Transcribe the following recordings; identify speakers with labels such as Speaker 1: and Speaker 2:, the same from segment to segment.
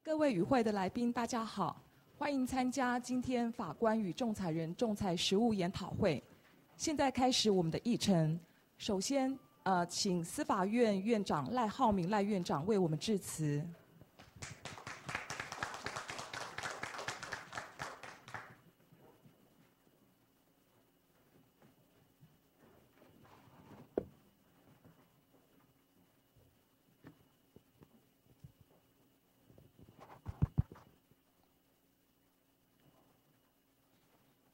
Speaker 1: 各位与会的来宾，大家好，欢迎参加今天法官与仲裁人仲裁实务研讨会。现在开始我们的议程。首先，请司法院院长赖浩明赖院长为我们致辞。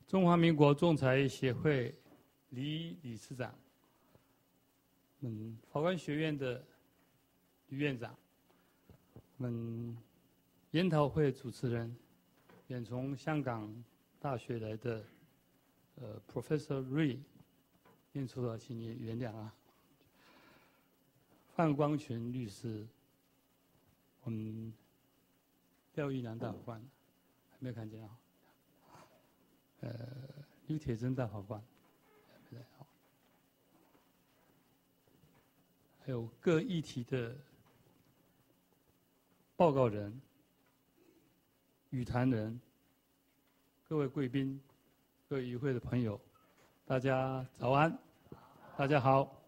Speaker 2: 中华民国仲裁协会李理事长，法官学院的李院长，研讨会主持人，远从香港大学来的Professor Ray， 念错了，请你原谅啊。范光群律师，廖玉良大法官，还没有看见啊。刘铁珍大法官，还有各议题的报告人、语坛人、各位贵宾、各位与会的朋友，大家早安，大家好。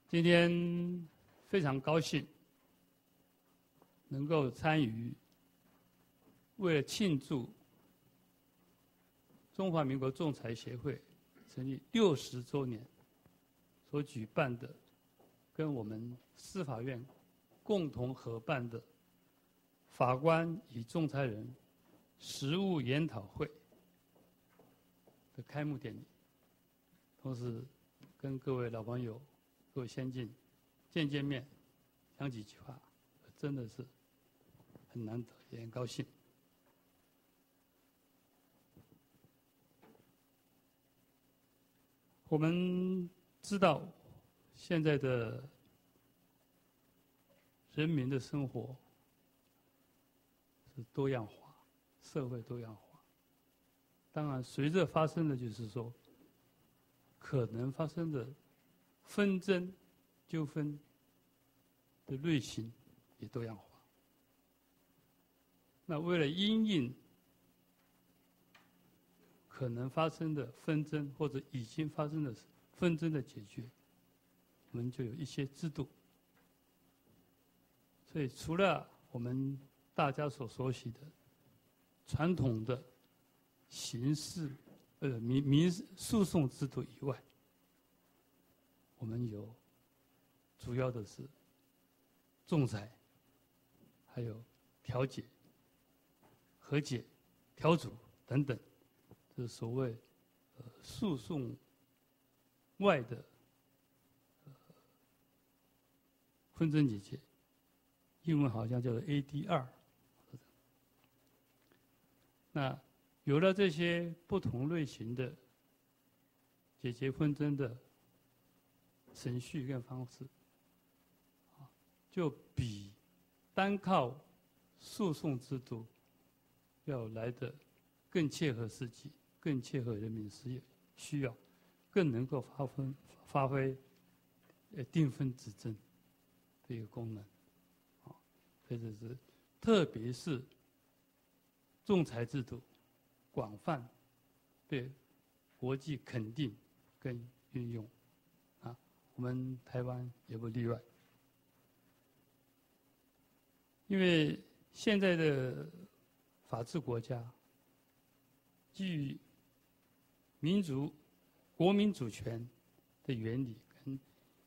Speaker 2: 今天非常高兴能够参与，为了庆祝中华民国仲裁协会成立60周年所举办的，跟我们司法院共同合办的法官与仲裁人实务研讨会的开幕典礼，同时跟各位老朋友、各位先进见面，讲几句话，真的是很难得，也很高兴。我们知道，现在的人民的生活是多样化，社会多样化。当然，随着发生的就是说，可能发生的纷争、纠纷的类型也多样化。那为了因应可能发生的纷争或者已经发生的纷争的解决，我们就有一些制度。所以除了我们大家所熟悉的传统的刑事民事诉讼制度以外，我们有主要的是仲裁，还有调解、和解、调处等等，这是所谓诉讼外的纷争解决，英文好像叫做 AD2。那有了这些不同类型的解决纷争的程序跟方式，就比单靠诉讼制度要来得更切合实际，更切合人民需要，更能够发挥定分止争的一个功能。所以这是特别是仲裁制度广泛被国际肯定跟运用，我们台湾也不例外。因为现在的法治国家，基于国民主权的原理跟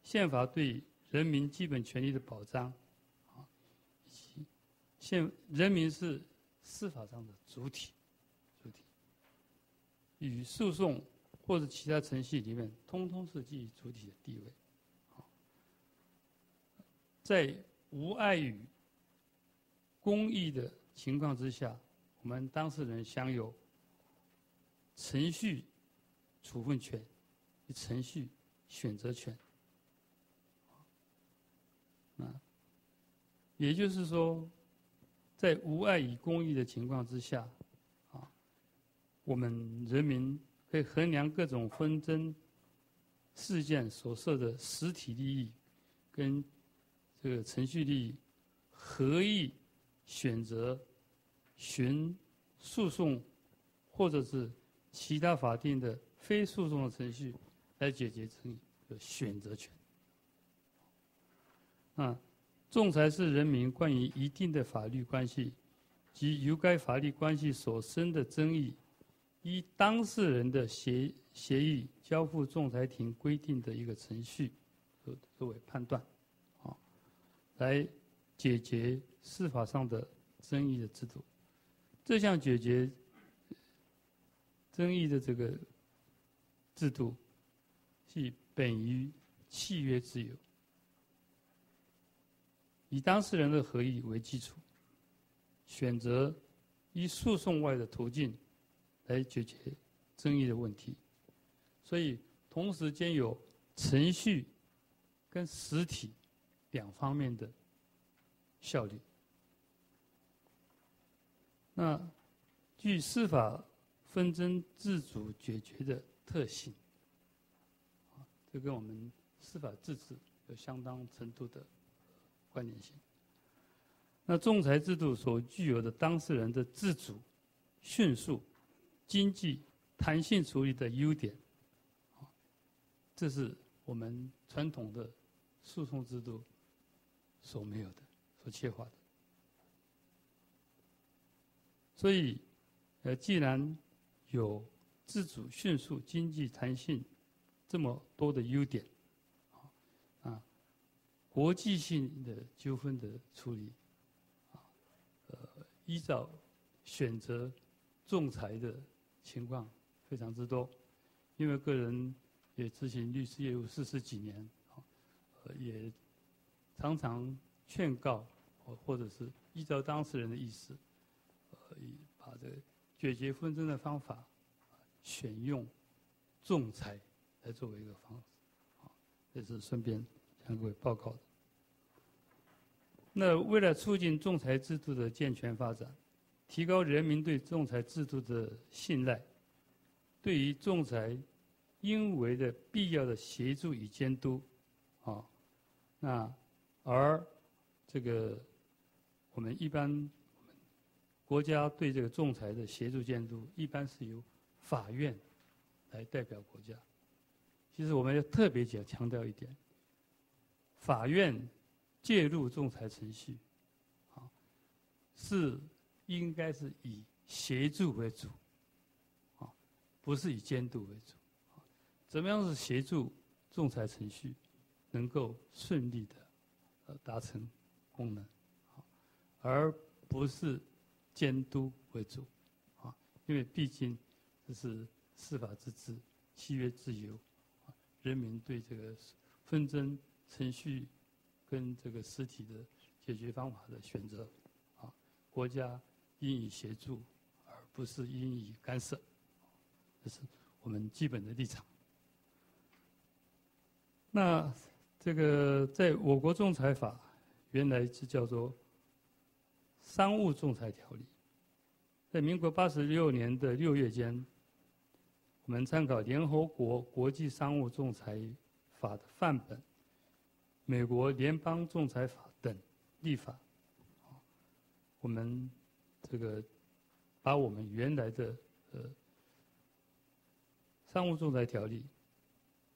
Speaker 2: 宪法对人民基本权利的保障，以及人民是司法上的主体，与诉讼或者其他程序里面，通通是基于主体的地位。在无碍于公益的情况之下，我们当事人享有程序处分权与程序选择权。也就是说，在无碍于公益的情况之下，我们人民可以衡量各种纷争事件所涉的实体利益跟这个程序利益合意选择循诉讼或者是其他法定的非诉讼的程序来解决争议的选择权。仲裁是人民关于一定的法律关系及由该法律关系所生的争议，依当事人的协议交付仲裁庭规定的一个程序作为判断，来解决司法上的争议的制度。这项解决争议的这个制度，系本于契约自由，以当事人的合意为基础，选择依诉讼外的途径来解决争议的问题。所以，同时兼有程序跟实体两方面的效率。那据司法纷争自主解决的特性，这跟我们司法自治有相当程度的关联性。那仲裁制度所具有的当事人的自主、迅速、经济、弹性处理的优点，这是我们传统的诉讼制度所没有的、所缺乏的。所以，既然有自主、迅速、经济、弹性这么多的优点，国际性的纠纷的处理，依照选择仲裁的情况非常之多。因为个人也执行律师业务40几年，也常常劝告或者是依照当事人的意思，把这个解决纷争的方法选用仲裁来作为一个方式，这是顺便向各位报告的。那为了促进仲裁制度的健全发展，提高人民对仲裁制度的信赖，对于仲裁应为的必要的协助与监督，而这个我们一般国家对这个仲裁的协助监督，一般是由法院来代表国家。其实我们要特别强调一点，法院介入仲裁程序，应该是以协助为主，不是以监督为主。怎么样是协助仲裁程序能够顺利的达成功能，而不是监督为主，因为毕竟这是司法自治、契约自由，人民对这个纷争程序跟这个实体的解决方法的选择，国家应以协助，而不是应以干涉，这是我们基本的立场。那这个在我国仲裁法原来是叫做《商务仲裁条例》，在民国86年的6月间，我们参考联合国国际商务仲裁法的范本、美国联邦仲裁法等立法，我们这个把我们原来的商务仲裁条例，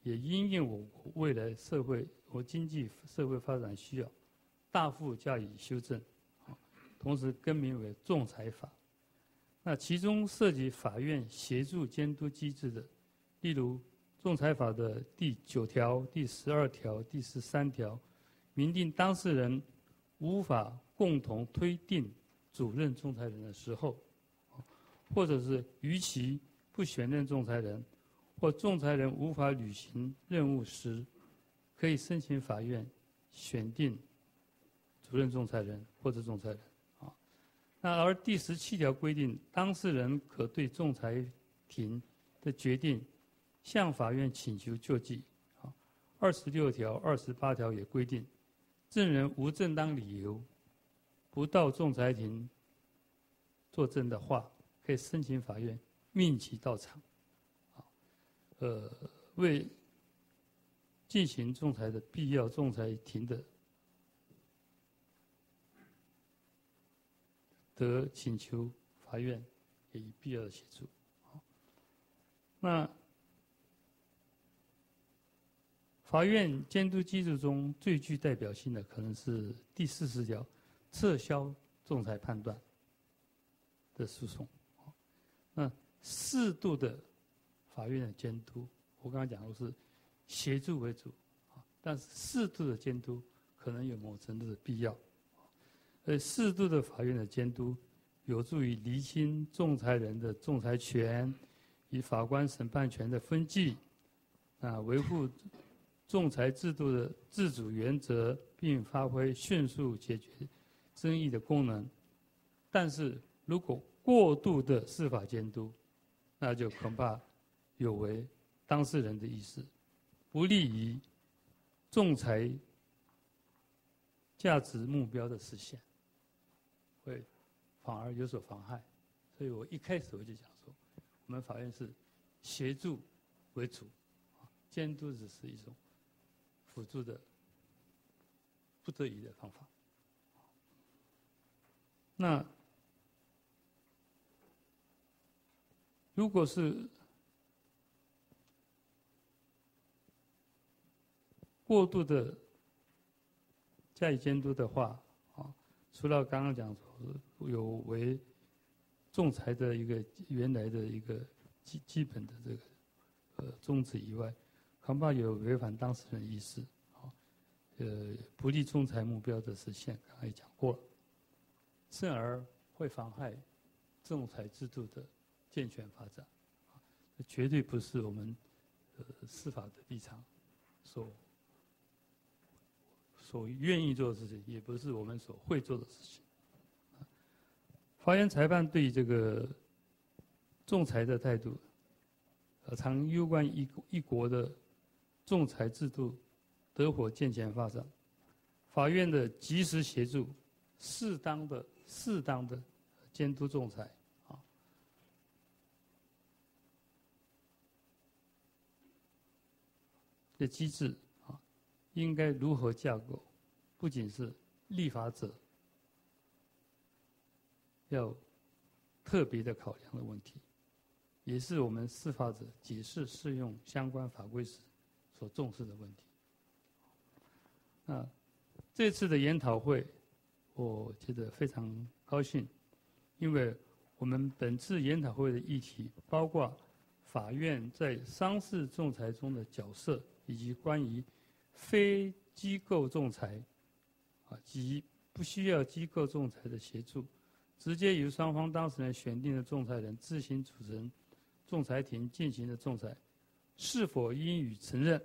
Speaker 2: 也因应我国未来社会和经济社会发展需要，大幅加以修正，同时更名为仲裁法。那其中涉及法院协助监督机制的，例如仲裁法的第9条、第12条、第13条，明定当事人无法共同推定主任仲裁人的时候，或者是逾期不选任仲裁人，或仲裁人无法履行任务时，可以申请法院选定主任仲裁人或者仲裁人。那而第17条规定，当事人可对仲裁庭的决定向法院请求救济。26条、28条也规定，证人无正当理由不到仲裁庭作证的话，可以申请法院命其到场。为进行仲裁的必要仲裁庭得请求法院给予必要的协助。那法院监督机制中最具代表性的可能是第40条撤销仲裁判断的诉讼。那适度的法院的监督，我刚刚讲的是协助为主，但是适度的监督可能有某程度的必要。而适度的法院的监督有助于厘清仲裁人的仲裁权与法官审判权的分际，维护仲裁制度的自主原则，并发挥迅速解决争议的功能。但是如果过度的司法监督，那就恐怕有违当事人的意思，不利于仲裁价值目标的实现，会反而有所妨害。所以我一开始我就讲说，我们法院是协助为主，监督只是一种辅助的不得已的方法。那如果是过度的加以监督的话，除了刚刚讲说有违仲裁的一个原来的一个基本的这个宗旨以外，恐怕有违反当事人意识，不利仲裁目标的实现，刚才也讲过了，甚而会妨害仲裁制度的健全发展，这绝对不是我们司法的立场所愿意做的事情，也不是我们所会做的事情。法院裁判对这个仲裁的态度，常攸关一国的仲裁制度得伙健全发展。法院的及时协助，适当的监督仲裁，的机制应该如何架构，不仅是立法者要特别的考量的问题，也是我们司法者解释适用相关法规时所重视的问题。这次的研讨会，我觉得非常高兴，因为我们本次研讨会的议题包括法院在商事仲裁中的角色，以及关于非机构仲裁及不需要机构仲裁的协助，直接由双方当事人选定的仲裁人自行组成仲裁庭进行的仲裁，是否应予承认，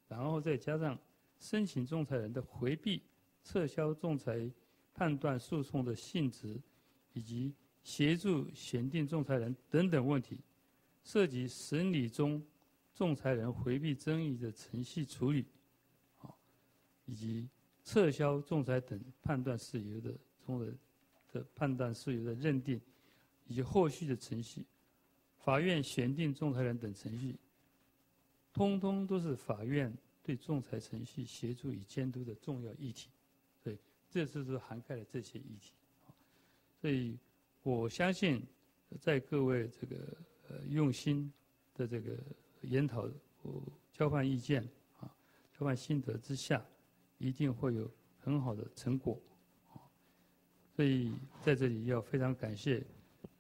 Speaker 2: 然后再加上申请仲裁人的回避、撤销仲裁判断诉讼的性质，以及协助选定仲裁人等等问题，涉及审理中仲裁人回避争议的程序处理，以及撤销仲裁等判断事由的判断事由的认定，以及后续的程序，法院选定仲裁人等程序，通通都是法院对仲裁程序协助与监督的重要议题。所以这次是涵盖了这些议题。所以我相信，在各位这个用心的这个研讨、交换意见、交换心得之下，一定会有很好的成果。所以在这里要非常感谢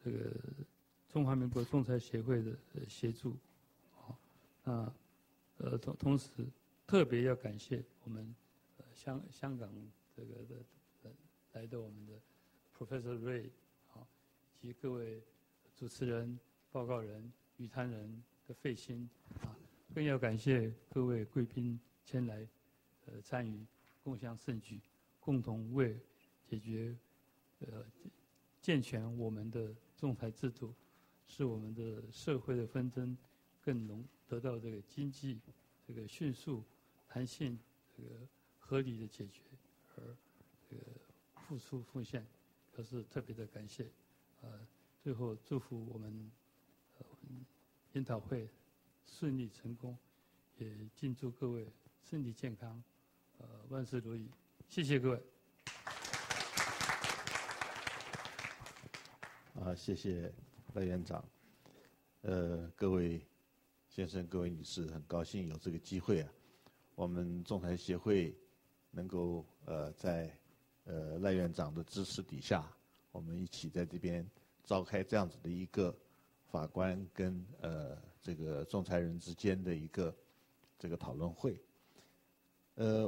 Speaker 2: 这个中华民国仲裁协会的协助，同时特别要感谢我们香港这个来的我们的 Professor Ray 及各位主持人、报告人、语坛人的费心更要感谢各位贵宾前来参与，共襄盛举，共同为解决健全我们的仲裁制度，使我们的社会的纷争更能得到这个经济、这个迅速、弹性、这个合理的解决，而这个付出奉献，表示特别的感谢。最后祝福我们研讨会顺利成功，也敬祝各位身体健康，万事如意。谢谢各位。
Speaker 3: 谢谢赖院长。各位先生、各位女士，很高兴有这个机会啊，我们仲裁协会能够在赖院长的支持底下，我们一起在这边召开这样子的一个法官跟这个仲裁人之间的一个这个讨论会。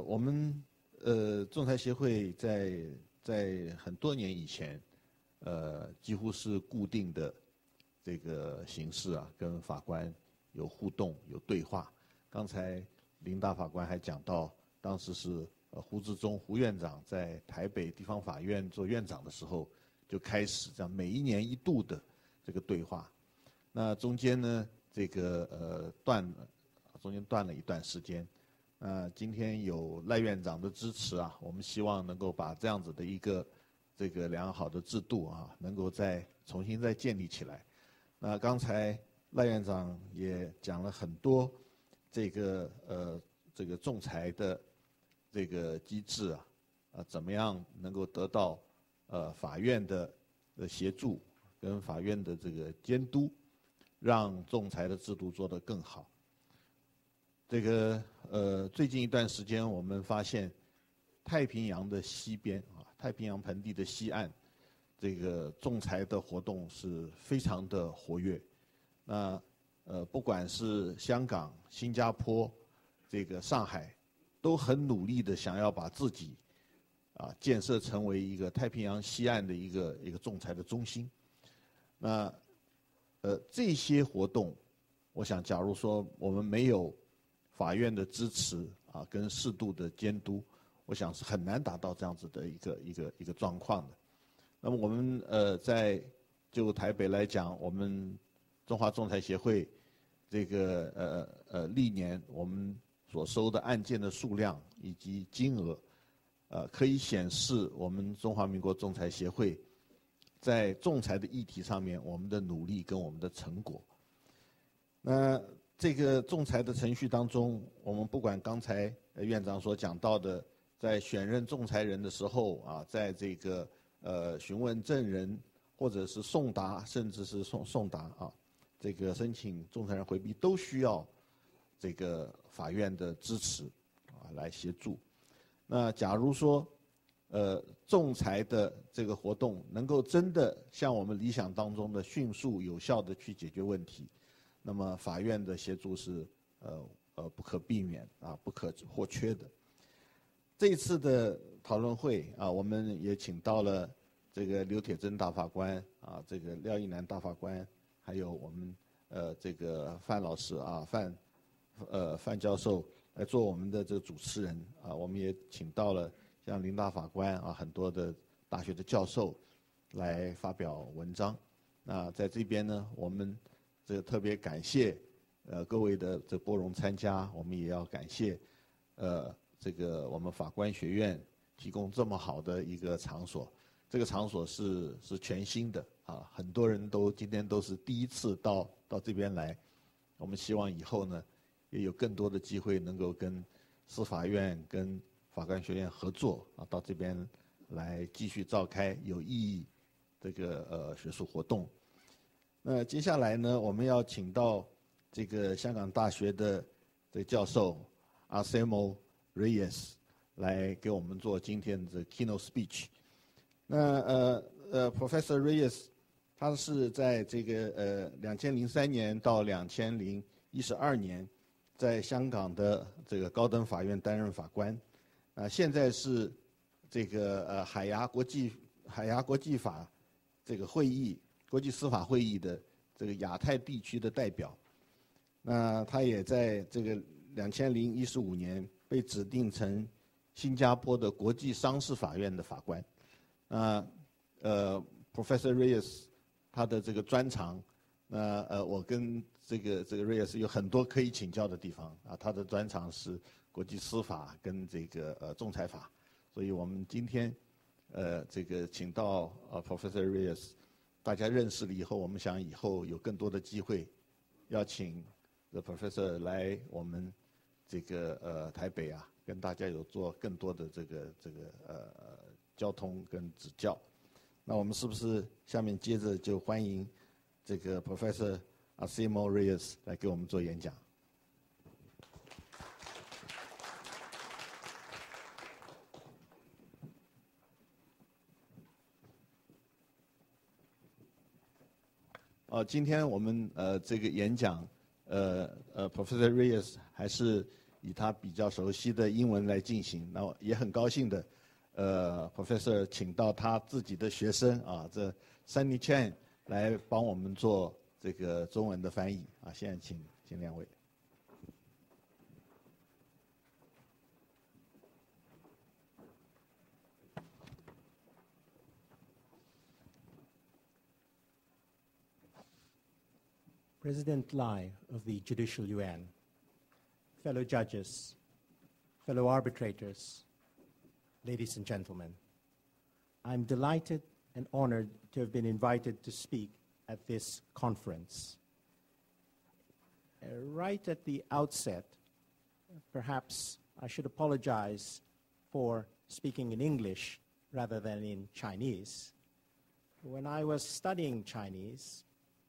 Speaker 3: 我们仲裁协会在很多年以前，几乎是固定的这个形式啊，跟法官有互动、有对话。刚才林大法官还讲到，当时是胡志忠胡院长在台北地方法院做院长的时候，就开始这样每一年一度的这个对话。那中间呢，这个中间断了一段时间。今天有赖院长的支持啊，我们希望能够把这样子的一个这个良好的制度啊，能够重新再建立起来。那刚才赖院长也讲了很多这个仲裁的这个机制啊，怎么样能够得到法院的协助跟法院的这个监督，让仲裁的制度做得更好。这个最近一段时间，我们发现太平洋的西边啊，太平洋盆地的西岸，这个仲裁的活动是非常的活跃。那不管是香港、新加坡、这个上海，都很努力的想要把自己建设成为一个太平洋西岸的一个仲裁的中心。那这些活动，我想假如说我们没有法院的支持跟适度的监督，我想是很难达到这样子的一个状况的。那么我们就台北来讲，我们中华仲裁协会这个历年我们所收的案件的数量以及金额，可以显示我们中华民国仲裁协会在仲裁的议题上面我们的努力跟我们的成果。那这个仲裁的程序当中，我们不管刚才院长所讲到的，在选任仲裁人的时候在这个询问证人或者是送达，甚至是送达这个申请仲裁人回避，都需要这个法院的支持来协助。那假如说仲裁的这个活动能够真的像我们理想当中的迅速有效的去解决问题，那么法院的协助是不可避免不可或缺的。这一次的讨论会我们也请到了这个刘铁珍大法官这个廖一南大法官，还有我们这个范老师范教授来做我们的这个主持人我们也请到了像林大法官很多的大学的教授来发表文章。那在这边呢，我们这个特别感谢各位的这拨冗参加，我们也要感谢这个我们法官学院提供这么好的一个场所。这个场所是全新的很多人今天都是第一次到这边来。我们希望以后呢，也有更多的机会能够跟司法院跟法官学院合作到这边来继续召开有意义这个学术活动。那接下来呢，我们要请到这个香港大学的这个教授 Arcemo Reyes 来给我们做今天的 keynote speech。那Professor Reyes 他是在这个2003年到2012年在香港的这个高等法院担任法官，现在是这个海牙国际法这个会议国际司法会议的这个亚太地区的代表。那他也在这个2015年被指定成新加坡的国际商事法院的法官。Professor Reyes 他的这个专长，我跟这个 Reyes 有很多可以请教的地方他的专长是国际司法跟这个仲裁法，所以我们今天这个请到Professor Reyes， 大家认识了以后，我们想以后有更多的机会，邀请 The Professor 来我们这个台北啊，跟大家有做更多的这个交通跟指教。那我们是不是下面接着就欢迎这个 Professor Asimo Reyes 来给我们做演讲？今天我们这个演讲，Professor Reyes 还是以他比较熟悉的英文来进行。那也很高兴的，Professor 请到他自己的学生啊，这 Sunny Chan 来帮我们做这个中文的翻译啊。现在请两位。
Speaker 4: President Lai of the Judicial Yuan, fellow judges, fellow arbitrators, ladies and gentlemen, I'm delighted and honored to have been invited to speak at this conference. Right at the outset, perhaps I should apologize for speaking in English rather than in Chinese. When I was studying Chinese,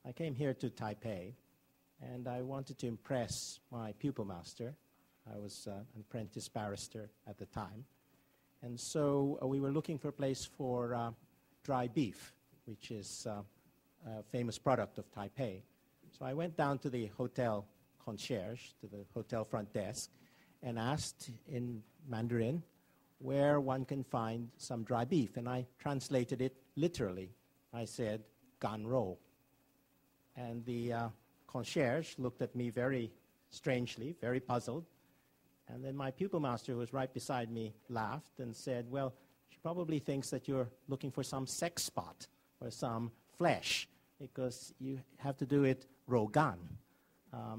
Speaker 4: I came here to Taipei, and I wanted to impress my pupil master. I was an apprentice barrister at the time. And so we were looking for a place for dry beef, which is a famous product of Taipei. So I went down to the hotel concierge, to the hotel front desk, and asked in Mandarin where one can find some dry beef. And I translated it literally. I said, gan rou. And the concierge looked at me very strangely, very puzzled. And then my pupil master, who was right beside me, laughed and said, well, she probably thinks that you're looking for some sex spot or some flesh, because you have to do it rogan.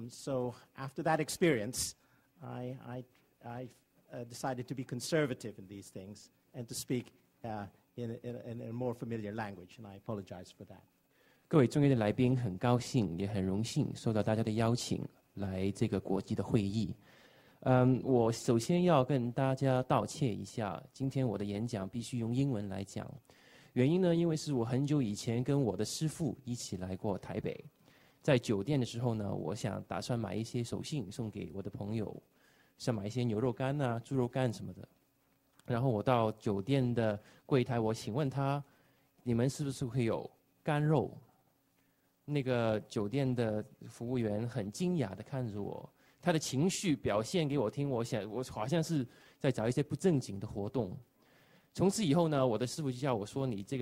Speaker 4: So after that experience, I decided to be conservative in these things and to speak in a more familiar language, and I apologize for that.
Speaker 5: 各位重要的来宾，很高兴也很荣幸受到大家的邀请来这个国际的会议。我首先要跟大家道歉一下，今天我的演讲必须用英文来讲。原因呢，因为是我很久以前跟我的师父一起来过台北，在酒店的时候呢，我打算买一些手信送给我的朋友，像买一些牛肉干啊、猪肉干什么的。然后我到酒店的柜台，我请问他，你们是不是会有干肉？那个酒店的服务员很惊讶地看着我，他的情绪表现给我听，我好像是在找一些不正经的活动。从此以后呢，我的师父就叫我说：“你这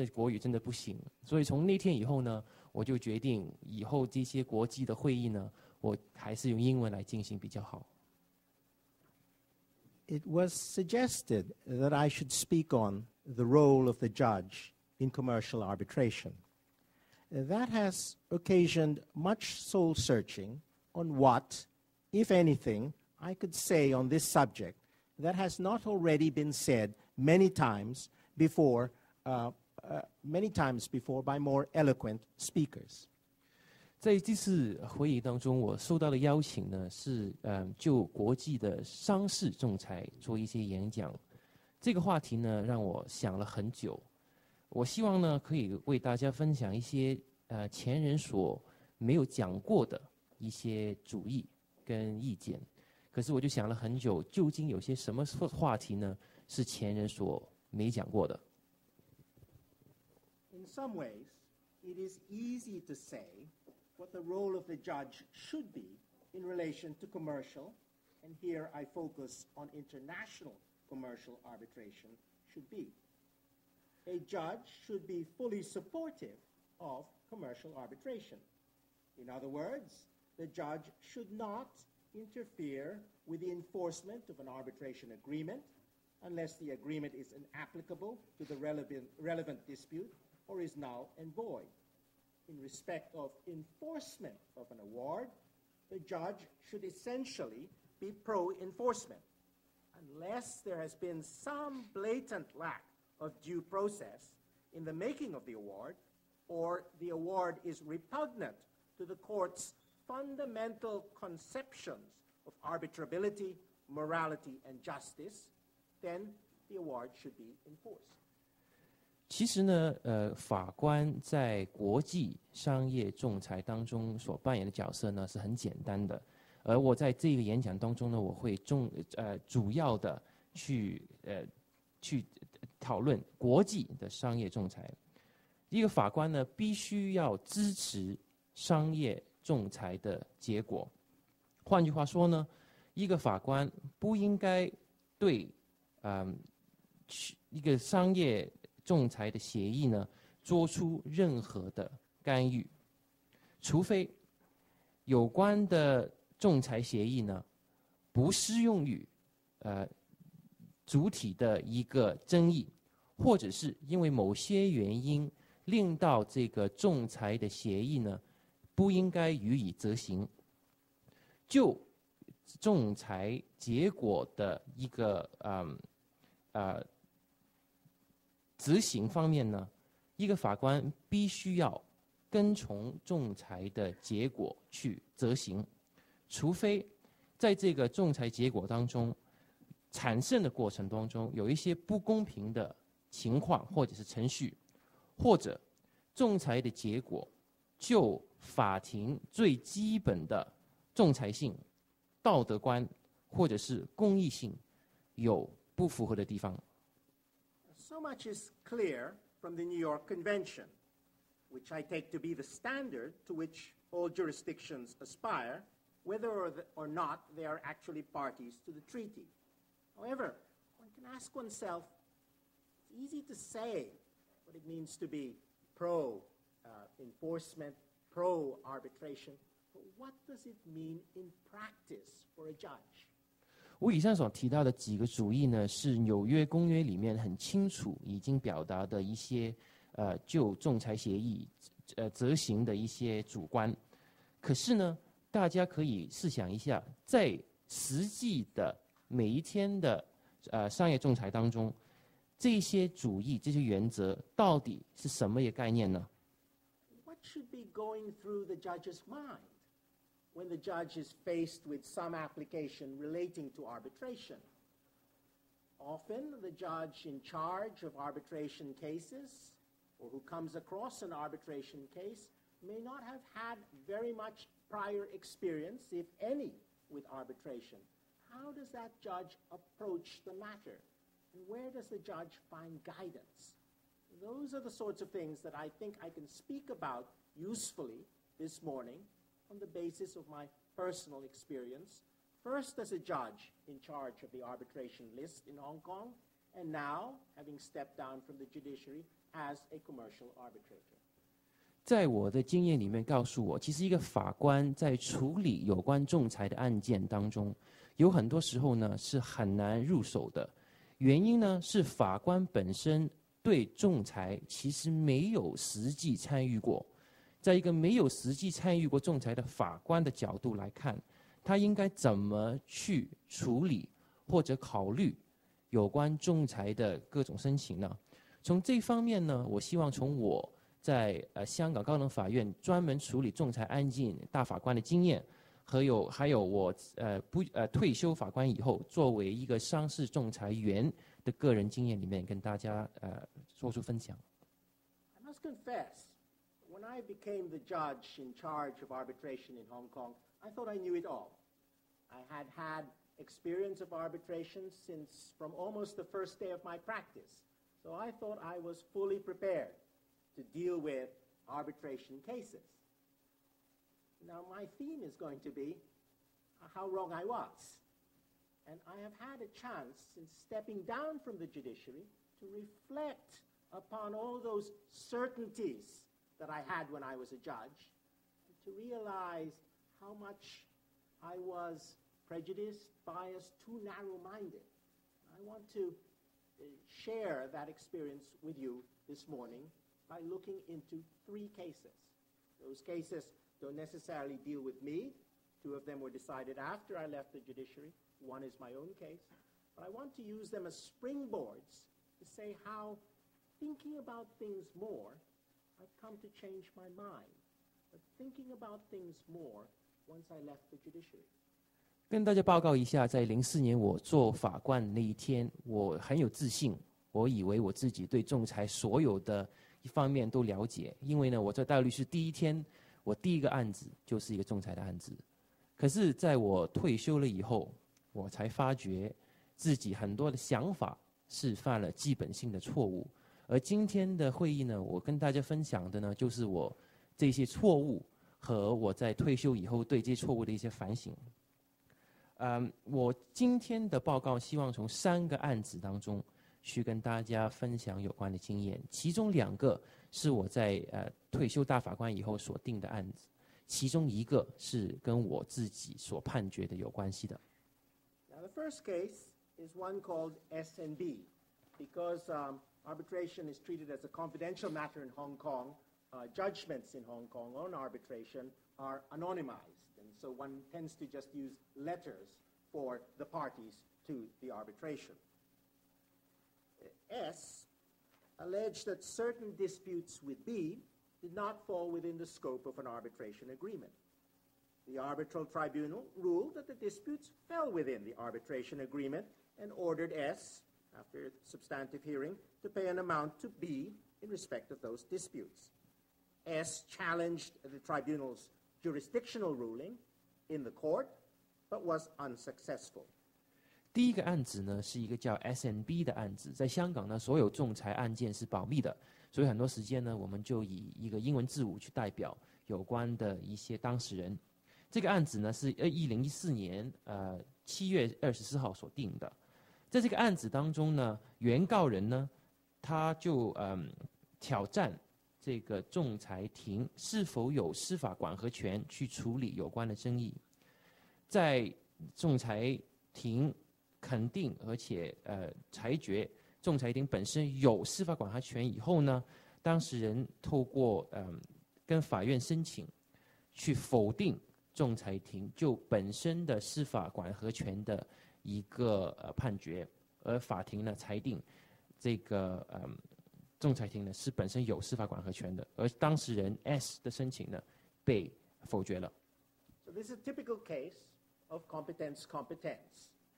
Speaker 5: 国语真的不行。”所以从那天以后呢，我就决定以后这些国际的会议呢，我还是用英文来进行比较好。
Speaker 4: It was suggested that I should speak on the role of the judge in commercial arbitration. That has occasioned much soul-searching on what, if anything, I could say on this subject that has not already been said many times before by more eloquent speakers.
Speaker 5: 在这次会议当中，我受到的邀请呢是就国际的商事仲裁做一些演讲。这个话题呢让我想了很久。我希望呢可以为大家分享一些前人所没有讲过的一些主意跟意见。可是我就想了很久，究竟有些什么话题呢是前人所没讲过的
Speaker 4: ？In some ways, it is easy to say what the role of the judge should be in relation to commercial, and here I focus on international commercial arbitration, should be. A judge should be fully supportive of commercial arbitration. In other words, the judge should not interfere with the enforcement of an arbitration agreement unless the agreement is inapplicable to the relevant dispute or is null and void. In respect of enforcement of an award, the judge should essentially be pro-enforcement, unless there has been some blatant lack of due process in the making of the award, or the award is repugnant to the court's fundamental conceptions of arbitrability, morality, and justice, then the award should be enforced.
Speaker 5: 其实呢，法官在国际商业仲裁当中所扮演的角色呢是很简单的，而我在这个演讲当中呢，我会主要的去讨论国际的商业仲裁。一个法官呢，必须要支持商业仲裁的结果。换句话说呢，一个法官不应该对一个商业仲裁的协议呢做出任何的干预，除非有关的仲裁协议呢不适用于主体的一个争议，或者是因为某些原因令到这个仲裁的协议呢不应该予以执行。就仲裁结果的一个执行方面呢，一个法官必须要跟从仲裁的结果去执行，除非在这个仲裁结果当中产生的过程当中有一些不公平的情况或者是程序，或者仲裁的结果就法庭最基本的仲裁性、道德观或者是公益性有不符合的地方。
Speaker 4: So much is clear from the New York Convention, which I take to be the standard to which all jurisdictions aspire, whether or not they are actually parties to the treaty. However, one can ask oneself, it's easy to say what it means to be pro-enforcement, pro-arbitration, but what does it mean in practice for a judge?
Speaker 5: 我以上所提到的几个主义呢，是纽约公约里面很清楚已经表达的一些就仲裁协议执行的一些主观。可是呢，大家可以试想一下，在实际的每一天的商业仲裁当中，这些主义、这些原则到底是什么一个概念呢？
Speaker 4: What should be going through the judge's mind when the judge is faced with some application relating to arbitration? Often, the judge in charge of arbitration cases, or who comes across an arbitration case, may not have had very much prior experience, if any, with arbitration. How does that judge approach the matter? And where does the judge find guidance? Those are the sorts of things that I think I can speak about usefully this morning on the basis of my personal experience, first as a judge in charge of the arbitration list in Hong Kong, and now, having stepped down from the judiciary, as a commercial arbitrator.
Speaker 5: 在我的经验里面告诉我，其实一个法官在处理有关仲裁的案件当中，有很多时候呢是很难入手的。原因呢是法官本身对仲裁其实没有实际参与过。在一个没有实际参与过仲裁的法官的角度来看，他应该怎么去处理或者考虑有关仲裁的各种申请呢？从这方面呢，我希望从我在香港高等法院专门处理仲裁案件大法官的经验，还有我退休法官以后作为一个商事仲裁员的个人经验里面，跟大家做出分享。
Speaker 4: I must confess, when I became the judge in charge of arbitration in Hong Kong, I thought I knew it all. I had had experience of arbitration from almost the first day of my practice. So I thought I was fully prepared to deal with arbitration cases. Now my theme is going to be how wrong I was. And I have had a chance, since stepping down from the judiciary, to reflect upon all those certainties that I had when I was a judge, and to realize how much I was prejudiced, biased, too narrow-minded. I want to share that experience with you this morning by looking into 3 cases. Those cases don't necessarily deal with me. 2 of them were decided after I left the judiciary. 1 is my own case. But I want to use them as springboards to say how, thinking about things more, I've come to change my mind. But thinking about things more once I left the judiciary.
Speaker 5: 跟大家报告一下，在04年我做法官那一天，我很有自信，我以为我自己对仲裁所有的一方面都了解，因为呢，我在大律师第一天，我第一个案子就是一个仲裁的案子。可是，在我退休了以后，我才发觉自己很多的想法是犯了基本性的错误。而今天的会议呢，我跟大家分享的呢，就是我这些错误和我在退休以后对这些错误的一些反省。我今天的报告希望从3个案子当中去跟大家分享有关的经验，其中2个是我在退休大法官以后所定的案子，其中1个是跟我自己所判决的有关系的。
Speaker 4: Now, the first case is one called S&B, because arbitration is treated as a confidential matter in Hong Kong. Judgments in Hong Kong on arbitration are anonymized, and so one tends to just use letters for the parties to the arbitration. S alleged that certain disputes with B did not fall within the scope of an arbitration agreement. The arbitral tribunal ruled that the disputes fell within the arbitration agreement and ordered S, after substantive hearing, to pay an amount to B in respect of those disputes. S challenged the tribunal's jurisdictional ruling in the court, but was unsuccessful.
Speaker 5: 第一个案子呢是一个叫 S&B 的案子，在香港呢，所有仲裁案件是保密的，所以很多时间呢，我们就以一个英文字母去代表有关的一些当事人。这个案子呢是2014年7月24号所定的。在这个案子当中呢，原告人呢，他就挑战这个仲裁庭是否有司法管轄权去处理有关的争议。在仲裁庭肯定而且裁决仲裁庭本身有司法管辖权以后呢，当事人透过跟法院申请去否定仲裁庭就本身的司法管辖权的一个判决，而法庭呢裁定这个仲裁庭呢是本身有司法管辖权的，而当事人 S 的申请呢被否决了。
Speaker 4: So this is a typical case of competence.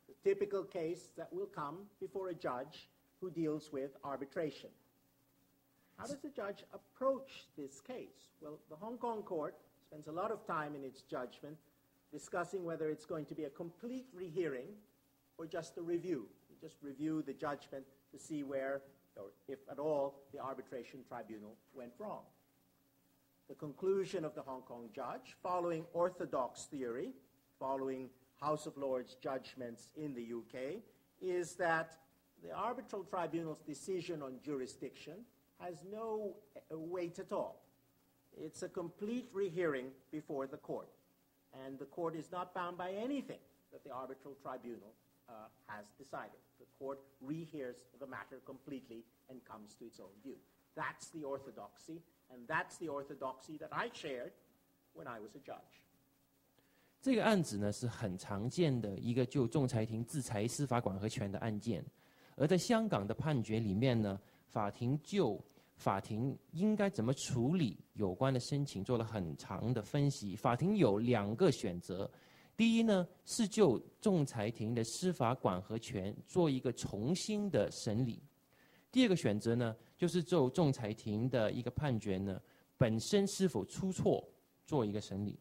Speaker 4: The typical case that will come before a judge who deals with arbitration. How does the judge approach this case? Well, the Hong Kong court spends a lot of time in its judgment discussing whether it's going to be a complete rehearing or just a review. You just review the judgment to see where, or if at all, the arbitration tribunal went wrong. The conclusion of the Hong Kong judge, following orthodox theory, following House of Lords judgments in the UK, is that the arbitral tribunal's decision on jurisdiction has no weight at all. It's a complete rehearing before the court, and the court is not bound by anything that the arbitral tribunal has decided. The court rehears the matter completely and comes to its own view. That's the orthodoxy, and that's the orthodoxy that I shared when I was a judge.
Speaker 5: 这个案子呢是很常见的一个就仲裁庭自裁司法管辖权的案件，而在香港的判决里面呢，法庭就法庭应该怎么处理有关的申请做了很长的分析。法庭有2个选择，第一呢是就仲裁庭的司法管辖权做一个重新的审理，第2个选择呢就是就仲裁庭的一个判决呢本身是否出错做一个审理。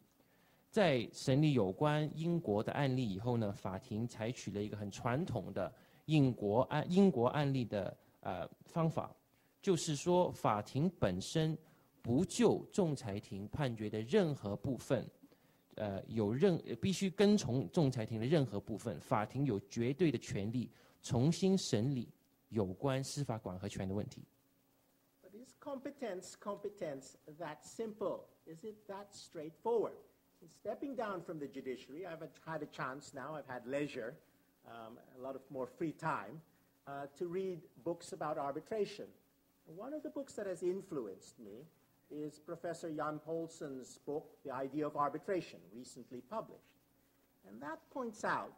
Speaker 5: 在审理有关英国的案例以后呢，法庭采取了一个很传统的英国案例的方法，就是说法庭本身不就仲裁庭判决的任何部分，必须跟从仲裁庭的任何部分，法庭有绝对的权利重新审理有关司法管辖权的问题。
Speaker 4: But is competence that simple? Is it that straightforward? In stepping down from the judiciary, I've had a chance now, I've had leisure, a lot of more free time, to read books about arbitration. One of the books that has influenced me is Professor Jan Poulsen's book, The Idea of Arbitration, recently published. And that points out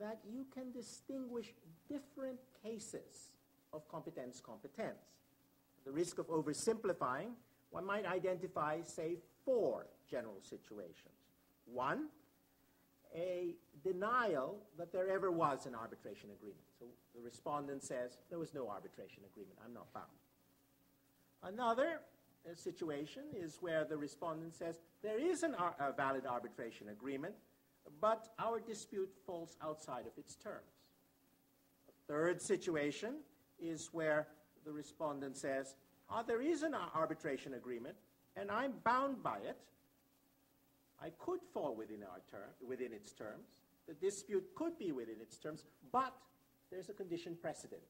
Speaker 4: that you can distinguish different cases of competence. At the risk of oversimplifying, one might identify, say, 4 general situations. 1, a denial that there ever was an arbitration agreement. So the respondent says, there was no arbitration agreement, I'm not bound. Another situation is where the respondent says, there is a valid arbitration agreement, but our dispute falls outside of its terms. A third situation is where the respondent says, there is an arbitration agreement, and I'm bound by it. I could fall within its terms. The dispute could be within its terms, but there's a condition precedent,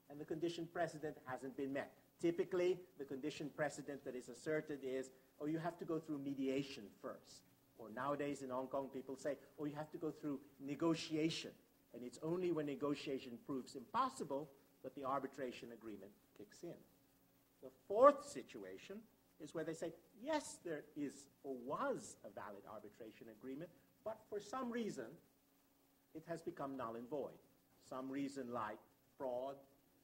Speaker 4: and the condition precedent hasn't been met. Typically, the condition precedent that is asserted is, you have to go through mediation first. Or nowadays in Hong Kong, people say, you have to go through negotiation. And it's only when negotiation proves impossible that the arbitration agreement kicks in. The fourth situation is where they say, yes, there is or was a valid arbitration agreement, but for some reason, it has become null and void. Some reason like fraud,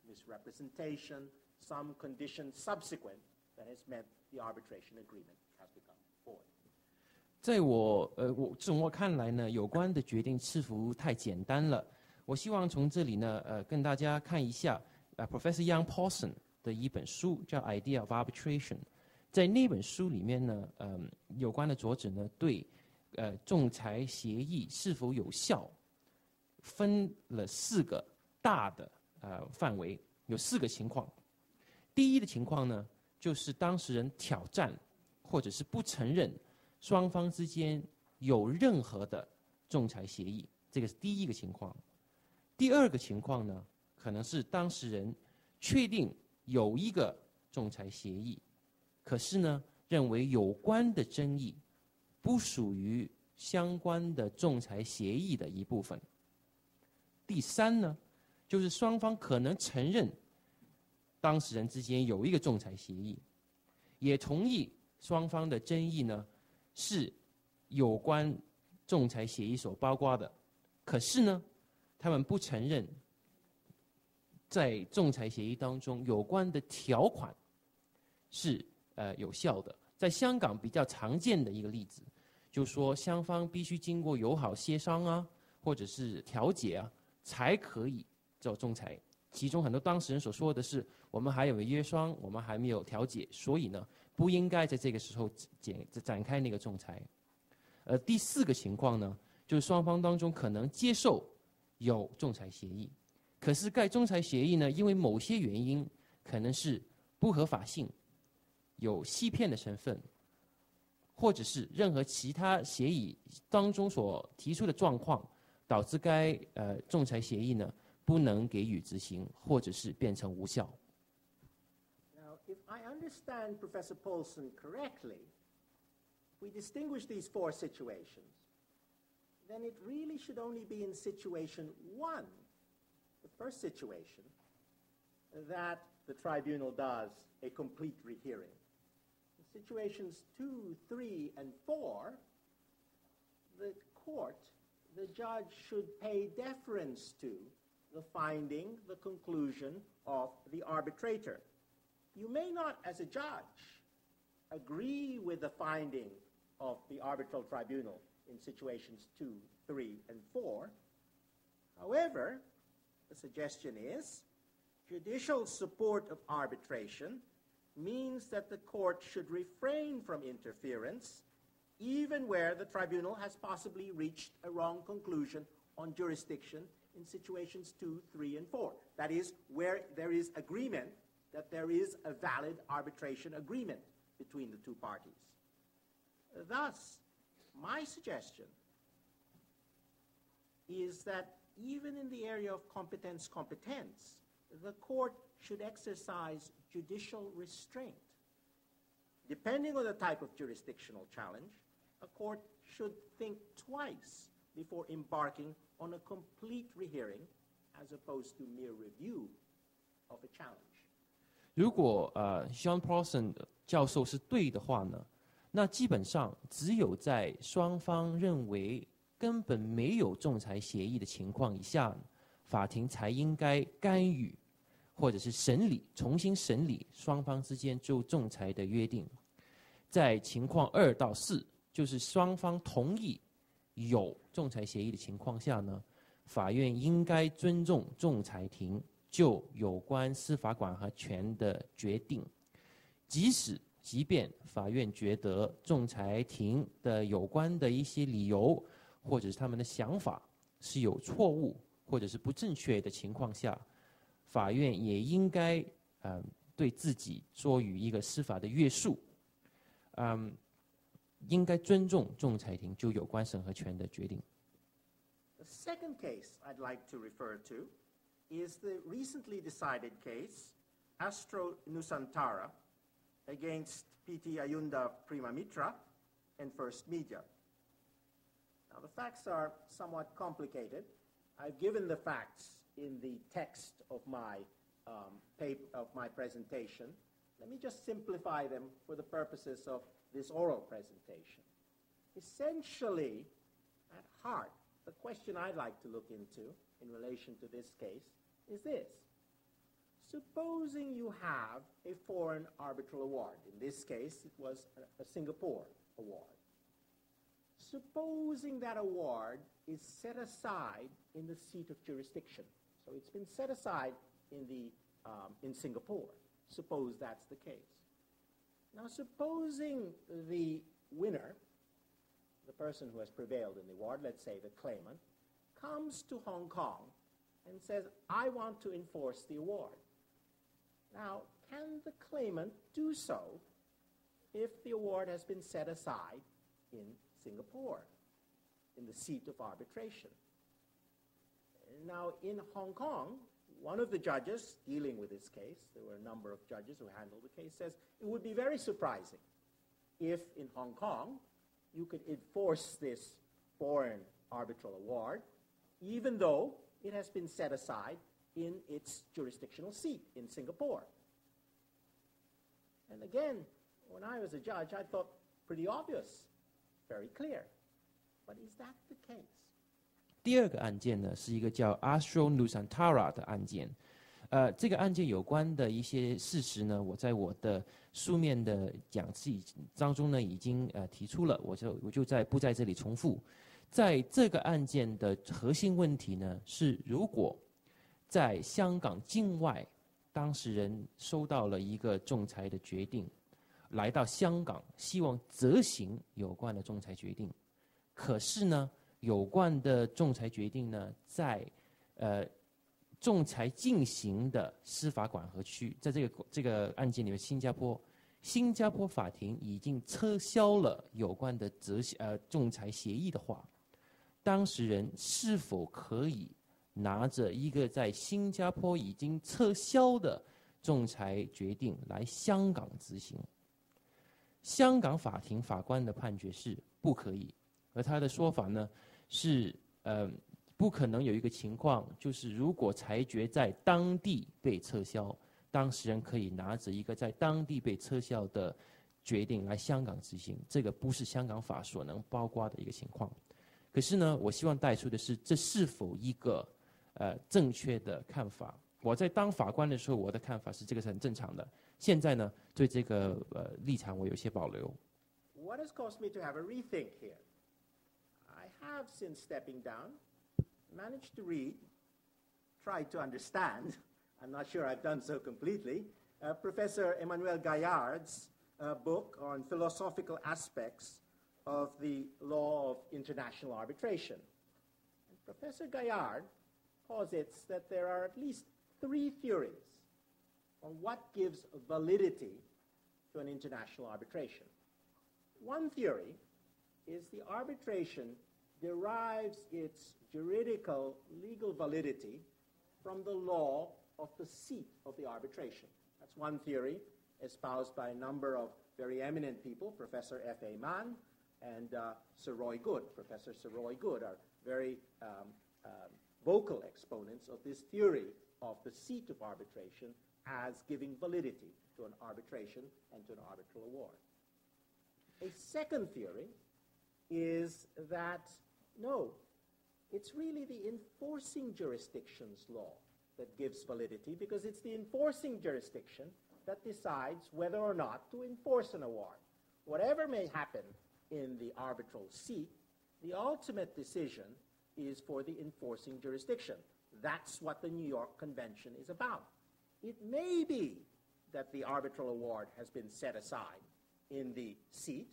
Speaker 4: misrepresentation, some condition subsequent that has meant the arbitration agreement has become void.
Speaker 5: 在我看来呢，有关的决定似乎太简单了。我希望从这里呢，跟大家看一下Professor Young Paulson 的一本书，叫《Idea of Arbitration》。在那本书里面呢，有关的作者呢，对仲裁协议是否有效，分了4个大的范围，有4个情况。第一的情况呢，就是当事人挑战或者是不承认双方之间有任何的仲裁协议，这个是第一个情况。第二个情况呢，可能是当事人确定有一个仲裁协议，可是呢，认为有关的争议不属于相关的仲裁协议的一部分。第三呢，就是双方可能承认当事人之间有一个仲裁协议，也同意双方的争议呢是有关仲裁协议所包括的，可是呢，他们不承认在仲裁协议当中有关的条款是有效的。在香港比较常见的一个例子，就是说双方必须经过友好协商啊，或者是调解啊，才可以做仲裁。其中很多当事人所说的是，我们还有约商，我们还没有调解，所以呢，不应该在这个时候展开那个仲裁。第4个情况呢，就是双方当中可能接受有仲裁协议，可是该仲裁协议呢，因为某些原因，可能是不合法性，有欺骗的成分，或者是任何其他协议当中所提出的状况，导致该仲裁协议呢不能给予执行，或者是变成无效。
Speaker 4: Now, if I understand Professor Paulson correctly, if we distinguish these 4 situations, then it really should only be in situation 1, the first situation, that the tribunal does a complete rehearing. In situations 2, 3, and 4, the court, the judge should pay deference to the finding, the conclusion of the arbitrator. You may not, as a judge, agree with the finding of the arbitral tribunal in situations 2, 3, and 4. However, the suggestion is judicial support of arbitration means that the court should refrain from interference even where the tribunal has possibly reached a wrong conclusion on jurisdiction in situations 2, 3, and 4. That is, where there is agreement that there is a valid arbitration agreement between the 2 parties. Thus, my suggestion is that even in the area of competence, the court should exercise judicial restraint. Depending on the type of jurisdictional challenge, a court should think twice before embarking on a complete rehearing as opposed to mere review of a challenge.
Speaker 5: 如果Sean Paulson 教授是对的话呢，那基本上只有在双方认为根本没有仲裁协议的情况以下，法庭才应该干预或者是重新审理双方之间就仲裁的约定。在情况2到4，就是双方同意有仲裁协议的情况下呢，法院应该尊重仲裁庭就有关司法管辖权的决定，即便法院觉得仲裁庭的有关的一些理由或者是他们的想法是有错误或者是不正确的情况下，法院也应该对自己做予一个司法的约束，应该尊重仲裁庭就有关审核权的决定。
Speaker 4: The second case I'd like to refer to is the recently decided case, Astro Nusantara against PT Ayunda Prima Mitra and First Media. Now, the facts are somewhat complicated. I've given the facts in the text of my presentation. Let me just simplify them for the purposes of this oral presentation. Essentially, at heart, the question I'd like to look into in relation to this case is this. Supposing you have a foreign arbitral award. In this case, it was a Singapore award. Supposing that award is set aside in the seat of jurisdiction. So it's been set aside in Singapore. Suppose that's the case. Now, supposing the winner, the person who has prevailed in the award, let's say the claimant, comes to Hong Kong and says, I want to enforce the award. Now, can the claimant do so if the award has been set aside in Singapore, in the seat of arbitration? Now, in Hong Kong, one of the judges dealing with this case, there were a number of judges who handled the case, says it would be very surprising if in Hong Kong you could enforce this foreign arbitral award, even though it has been set aside in its jurisdictional seat in Singapore. And again, when I was a judge, I thought pretty obvious, very clear. But is that the case?
Speaker 5: 第二个案件呢，是一个叫 Astro Nusantara 的案件。这个案件有关的一些事实呢，我在我的书面的讲词当中呢已经提出了，我就不在这里重复。在这个案件的核心问题呢，是如果在香港境外，当事人收到了一个仲裁的决定，来到香港希望责行有关的仲裁决定，可是呢，有关的仲裁决定呢，在仲裁进行的司法管辖区，在这个案件里面，新加坡法庭已经撤销了有关的仲裁协议的话，当事人是否可以拿着一个在新加坡已经撤销的仲裁决定来香港执行？香港法庭法官的判决是不可以，而他的说法呢是不可能有一个情况，就是如果裁决在当地被撤销，当事人可以拿着一个在当地被撤销的决定来香港执行，这个不是香港法所能包括的一个情况。可是呢，我希望带出的是，这是否一个正确的看法？我在当法官的时候，我的看法是这个是很正常的。现在呢，对这个立场我有些保留。
Speaker 4: What has caused me to have a rethink here? I have, since stepping down, managed to read, tried to understand, I'm not sure I've done so completely, Professor Emmanuel Gaillard's book on philosophical aspects of the law of international arbitration. And Professor Gaillard posits that there are at least 3 theories on what gives validity to an international arbitration. One theory is the arbitration derives its juridical legal validity from the law of the seat of the arbitration. That's one theory espoused by a number of very eminent people, Professor F.A. Mann and Sir Roy Good. Professor Sir Roy Good are very vocal exponents of this theory of the seat of arbitration as giving validity to an arbitration and to an arbitral award. A second theory is that, no, it's really the enforcing jurisdiction's law that gives validity, because it's the enforcing jurisdiction that decides whether or not to enforce an award. Whatever may happen in the arbitral seat The ultimate decision is for the enforcing jurisdiction. That's what the New York Convention is about. It may be that the arbitral award has been set aside in the seat,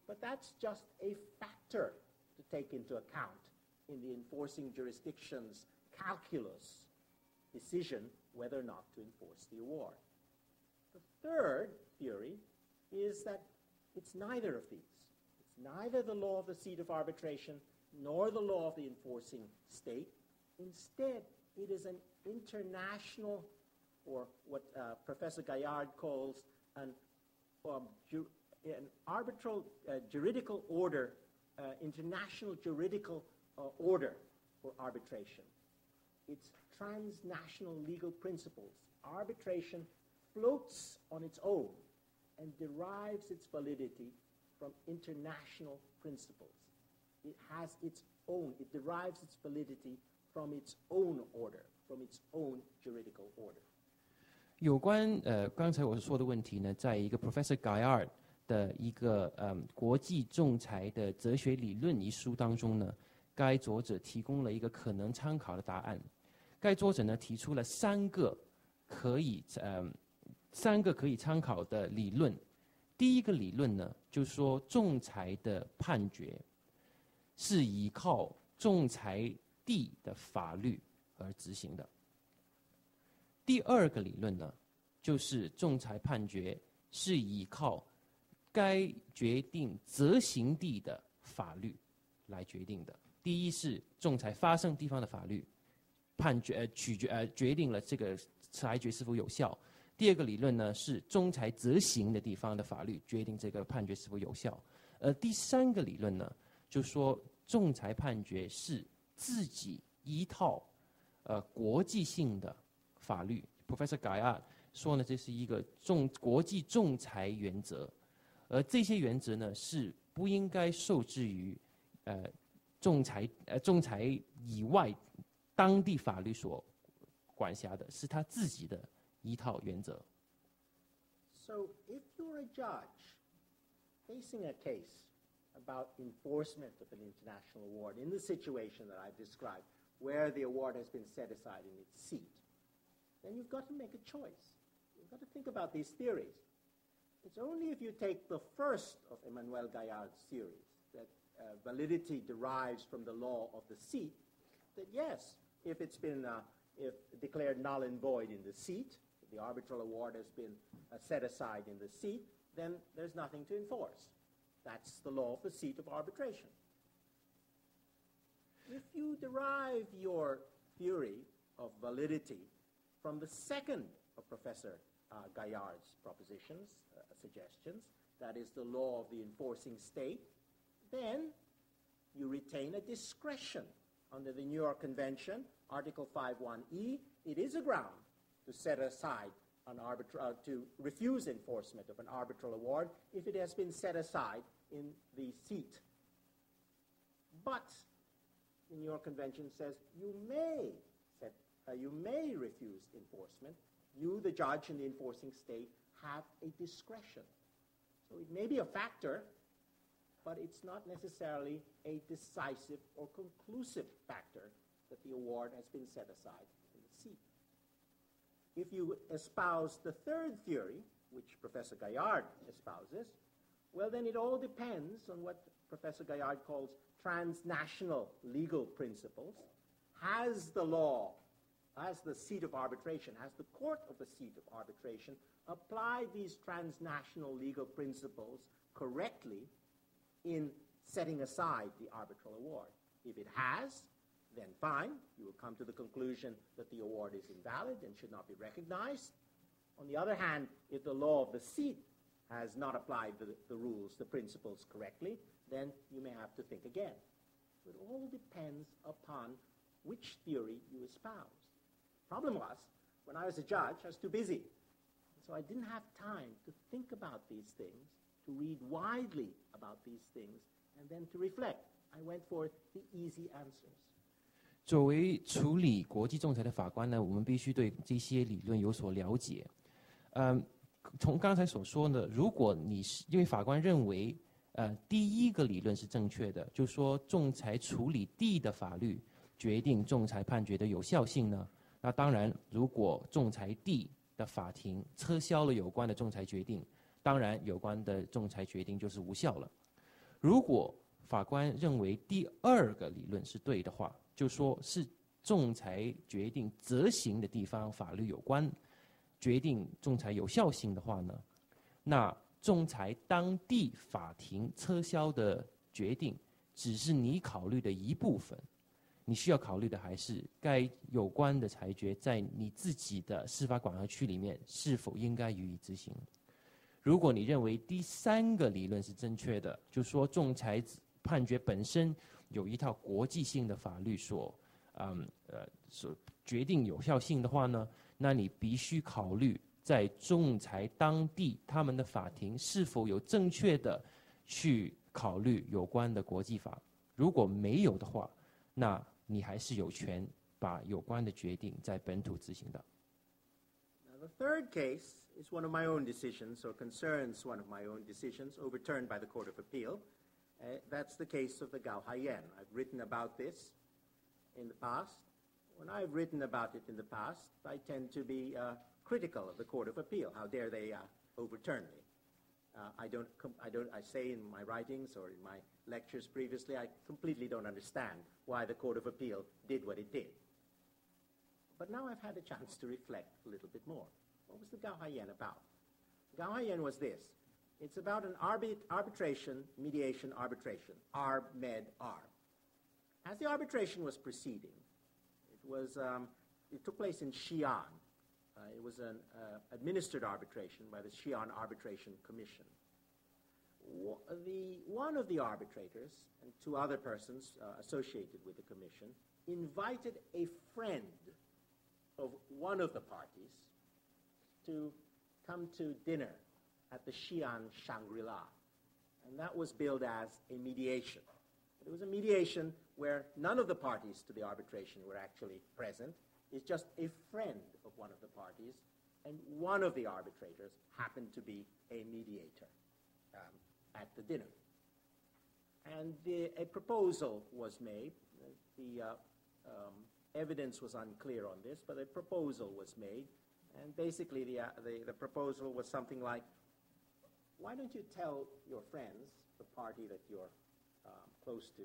Speaker 4: but that's just a factor to take into account in the enforcing jurisdiction's calculus decision whether or not to enforce the award. The third theory is that it's neither of these. It's neither the law of the seat of arbitration nor the law of the enforcing state. Instead, it is an international, or what Professor Gaillard calls an arbitral juridical order, international juridical order for arbitration. It's transnational legal principles. Arbitration floats on its own and derives its validity from international principles. It has its own, it derives its validity from its own order, from its own juridical order.
Speaker 5: 有关刚才我说的问题呢，在一个 Professor Gaillard 的一个国际仲裁的哲学理论一书当中呢，该作者提供了一个可能参考的答案。该作者呢提出了三个可以参考的理论。第一个理论呢，就是说仲裁的判决是依靠仲裁地的法律而执行的。第二个理论呢，就是仲裁判决是依靠该决定责行地的法律来决定的。第一是仲裁发生地方的法律，决定了这个裁决是否有效。第二个理论呢，是仲裁责行的地方的法律决定这个判决是否有效。第三个理论呢，就说仲裁判决是自己依套国际性的法律。Professor Gaillard 说呢，这是一个国际仲裁原则，而这些原则呢是不应该受制于仲裁以外当地法律所管辖的，是他自己的一套原则。
Speaker 4: So if you're a judge facing a case about enforcement of an international award in the situation that I've described, where the award has been set aside in its seat, then you've got to make a choice. You've got to think about these theories. It's only if you take the first of Emmanuel Gaillard's theories, that validity derives from the law of the seat, that yes, if it's been if declared null and void in the seat, if the arbitral award has been set aside in the seat, then there's nothing to enforce. That's the law of the seat of arbitration. If you derive your theory of validity from the second of Professor Gaillard's propositions, suggestions, that is the law of the enforcing state, then you retain a discretion. Under the New York Convention, Article 5.1e, it is a ground to set aside to refuse enforcement of an arbitral award if it has been set aside in the seat. But the New York Convention says you may refuse enforcement. You, the judge in the enforcing state, have a discretion. So it may be a factor, but it's not necessarily a decisive or conclusive factor that the award has been set aside in the seat. If you espouse the third theory, which Professor Gaillard espouses, well, then it all depends on what Professor Gaillard calls transnational legal principles. Has the law, has the seat of arbitration, has the court of the seat of arbitration applied these transnational legal principles correctly in setting aside the arbitral award? If it has, then fine, you will come to the conclusion that the award is invalid and should not be recognized. On the other hand, if the law of the seat has not applied the rules, the principles correctly, then you may have to think again. So it all depends upon which theory you espouse. Problem was, when I was a judge, I was too busy. And so I didn't have time to think about these things, to read widely about these things, and then to reflect. I went for the easy answers.
Speaker 5: 作为处理国际仲裁的法官呢，我们必须对这些理论有所了解。从刚才所说呢，如果你是因为法官认为第一个理论是正确的，就是说仲裁处理地的法律决定仲裁判决的有效性呢？那当然，如果仲裁地的法庭撤销了有关的仲裁决定，当然有关的仲裁决定就是无效了。如果法官认为第二个理论是对的话，就说是仲裁决定责行的地方法律有关，决定仲裁有效性的话呢，那仲裁当地法庭撤销的决定只是你考虑的一部分，你需要考虑的还是该有关的裁决在你自己的司法管辖区里面是否应该予以执行。如果你认为第三个理论是正确的，就是说仲裁判决本身有一套国际性的法律所决定有效性的话呢，那你必须考虑在仲裁当地他们的法庭是否有正确的去考虑有关的国际法。如果没有的话，那你还是有权把有关的决定在本土执行的。
Speaker 4: Now, the third case is one of my own decisions, or concerns one of my own decisions, overturned by the Court of Appeal. That's the case of the Gao Haiyan. I've written about this in the past. When I've written about it in the past, I tend to be critical of the Court of Appeal. How dare they overturn me? I say in my writings or in my lectures previously, I completely don't understand why the Court of Appeal did what it did. But now I've had a chance to reflect a little bit more. What was the Gao Haiyan about? Gao Haiyan was this. It's about an arbitration, mediation arbitration, ARB-MED-ARB. As the arbitration was proceeding, it took place in Xi'an. It was an administered arbitration by the Xi'an Arbitration Commission. One of the arbitrators and two other persons associated with the commission invited a friend of one of the parties to come to dinner at the Xi'an Shangri-La. And that was billed as a mediation. It was a mediation where none of the parties to the arbitration were actually present. It's just a friend of one of the parties, and one of the arbitrators happened to be a mediator at the dinner. And a proposal was made. The evidence was unclear on this, but a proposal was made. And basically the proposal was something like, why don't you tell your friends, the party that you're close to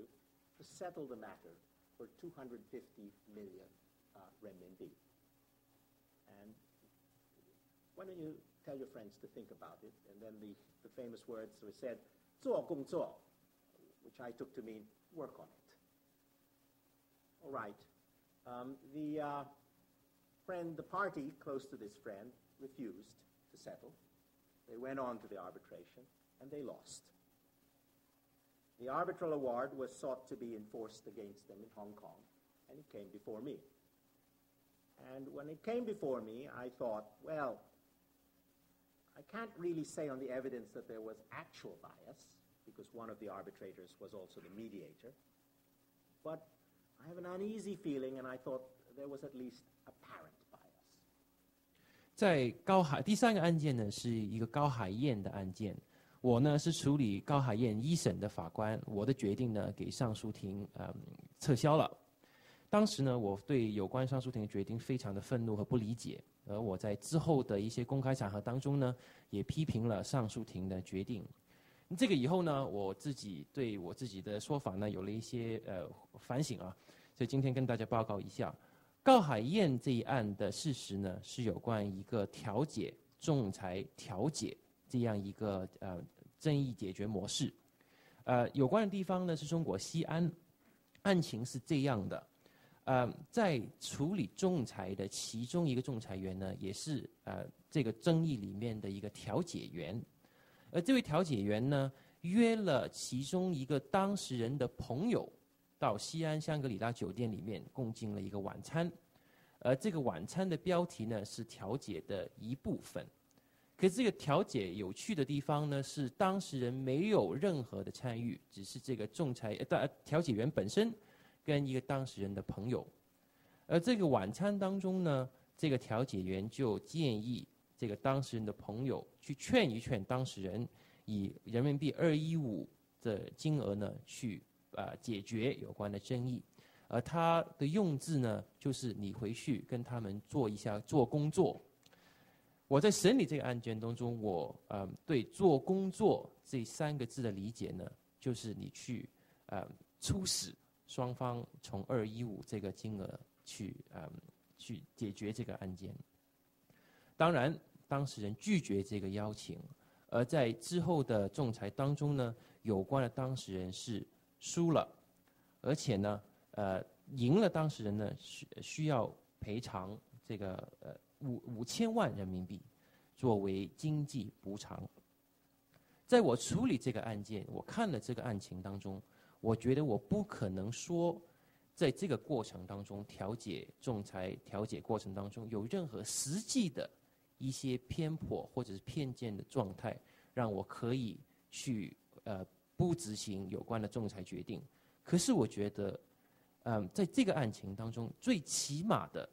Speaker 4: settle the matter for 250 million renminbi. And why don't you tell your friends to think about it? And then the famous words were said, 做工作, which I took to mean work on it. All right. The party close to this friend refused to settle. They went on to the arbitration, and they lost. The arbitral award was sought to be enforced against them in Hong Kong, and it came before me. And when it came before me, I thought, well, I can't really say on the evidence that there was actual bias, because one of the arbitrators was also the mediator. But I have an uneasy feeling, and I thought there was at least apparent bias.
Speaker 5: 在第三个案件呢，是一个高海燕的案件。我呢是处理高海燕一审的法官，我的决定呢给上诉庭撤销了。当时呢，我对有关上诉庭的决定非常的愤怒和不理解，而我在之后的一些公开场合当中呢，也批评了上诉庭的决定。这个以后呢，我自己对我自己的说法呢有了一些反省啊，所以今天跟大家报告一下，高海燕这一案的事实呢是有关一个调解仲裁调解这样一个争议解决模式。有关的地方呢是中国西安，案情是这样的。在处理仲裁的其中一个仲裁员呢，也是这个争议里面的一个调解员，而这位调解员呢，约了其中一个当事人的朋友到西安香格里拉酒店里面共进了一个晚餐，而这个晚餐的标题呢是调解的一部分。可是这个调解有趣的地方呢，是当事人没有任何的参与，只是这个仲裁调解员本身跟一个当事人的朋友。而这个晚餐当中呢，这个调解员就建议这个当事人的朋友去劝一劝当事人，以人民币215的金额呢去解决有关的争议。而它的用字呢，就是你回去跟他们做工作。我在审理这个案件当中，我对做工作这3个字的理解呢，就是你去促使双方从215这个金额去解决这个案件。当然，当事人拒绝这个邀请，而在之后的仲裁当中呢，有关的当事人是输了，而且呢，赢了当事人呢需要赔偿这个5000万人民币作为经济补偿。在我处理这个案件，我看了这个案情当中，我觉得我不可能说，在这个过程当中仲裁调解过程当中有任何实际的一些偏颇或者是偏见的状态，让我可以去不执行有关的仲裁决定。可是我觉得，在这个案情当中，最起码的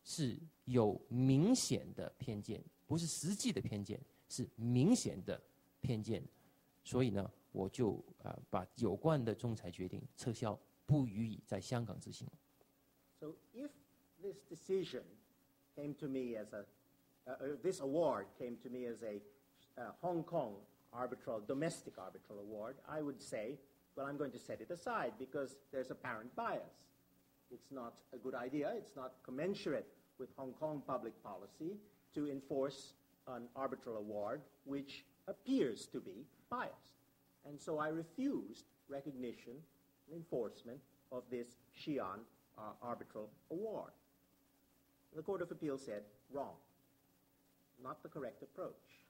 Speaker 5: 是有明显的偏见，不是实际的偏见，是明显的偏见。所以呢，我就把有关的仲裁决定撤销，不予以在香港执行。
Speaker 4: So if this decision came to me as this award came to me as a Hong Kong domestic arbitral award, I would say, well, I'm going to set it aside because there's apparent bias. It's not a good idea. It's not commensurate with Hong Kong public policy to enforce an arbitral award which appears to be biased. And so I refused recognition and enforcement of this Xi'an arbitral award. The Court of Appeal said, wrong, not the correct approach.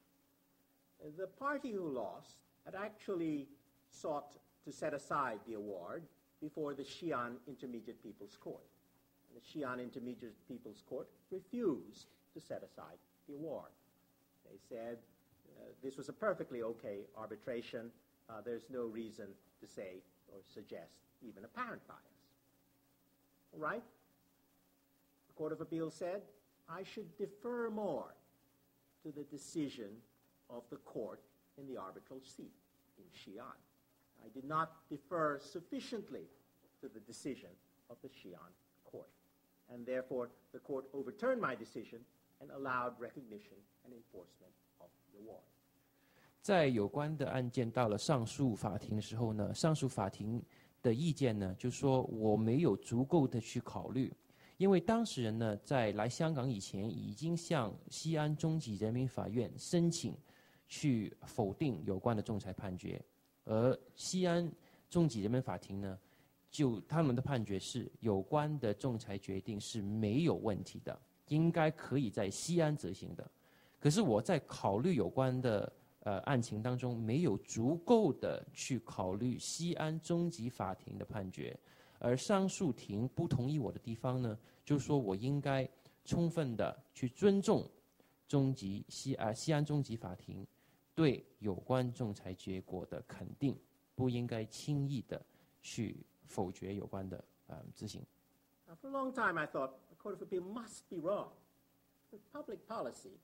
Speaker 4: The party who lost had actually sought to set aside the award before the Xi'an Intermediate People's Court. And the Xi'an Intermediate People's Court refused to set aside the award. They said this was a perfectly okay arbitration. There's no reason to say or suggest even apparent bias. All right? The Court of Appeal said I should defer more to the decision of the court in the arbitral seat in Xi'an. I did not defer sufficiently to the decision of the Xi'an court. And therefore, the court overturned my decision and allowed recognition and enforcement of the award.
Speaker 5: 在有关的案件到了上诉法庭的时候呢，上诉法庭的意见呢，就说我没有足够的去考虑，因为当事人呢在来香港以前已经向西安中级人民法院申请去否定有关的仲裁判决，而西安中级人民法庭呢，就他们的判决是有关的仲裁决定是没有问题的，应该可以在西安执行的。可是我在考虑有关的案情当中，没有足够的去考虑西安中级法庭的判决，而上诉庭不同意我的地方呢，就是说我应该充分的去尊重西安中级法庭对有关仲裁结果的肯定，不应该轻易的去否决有关的执行。
Speaker 4: For a long time, I thought the Court of Appeal must be wrong. With public policy,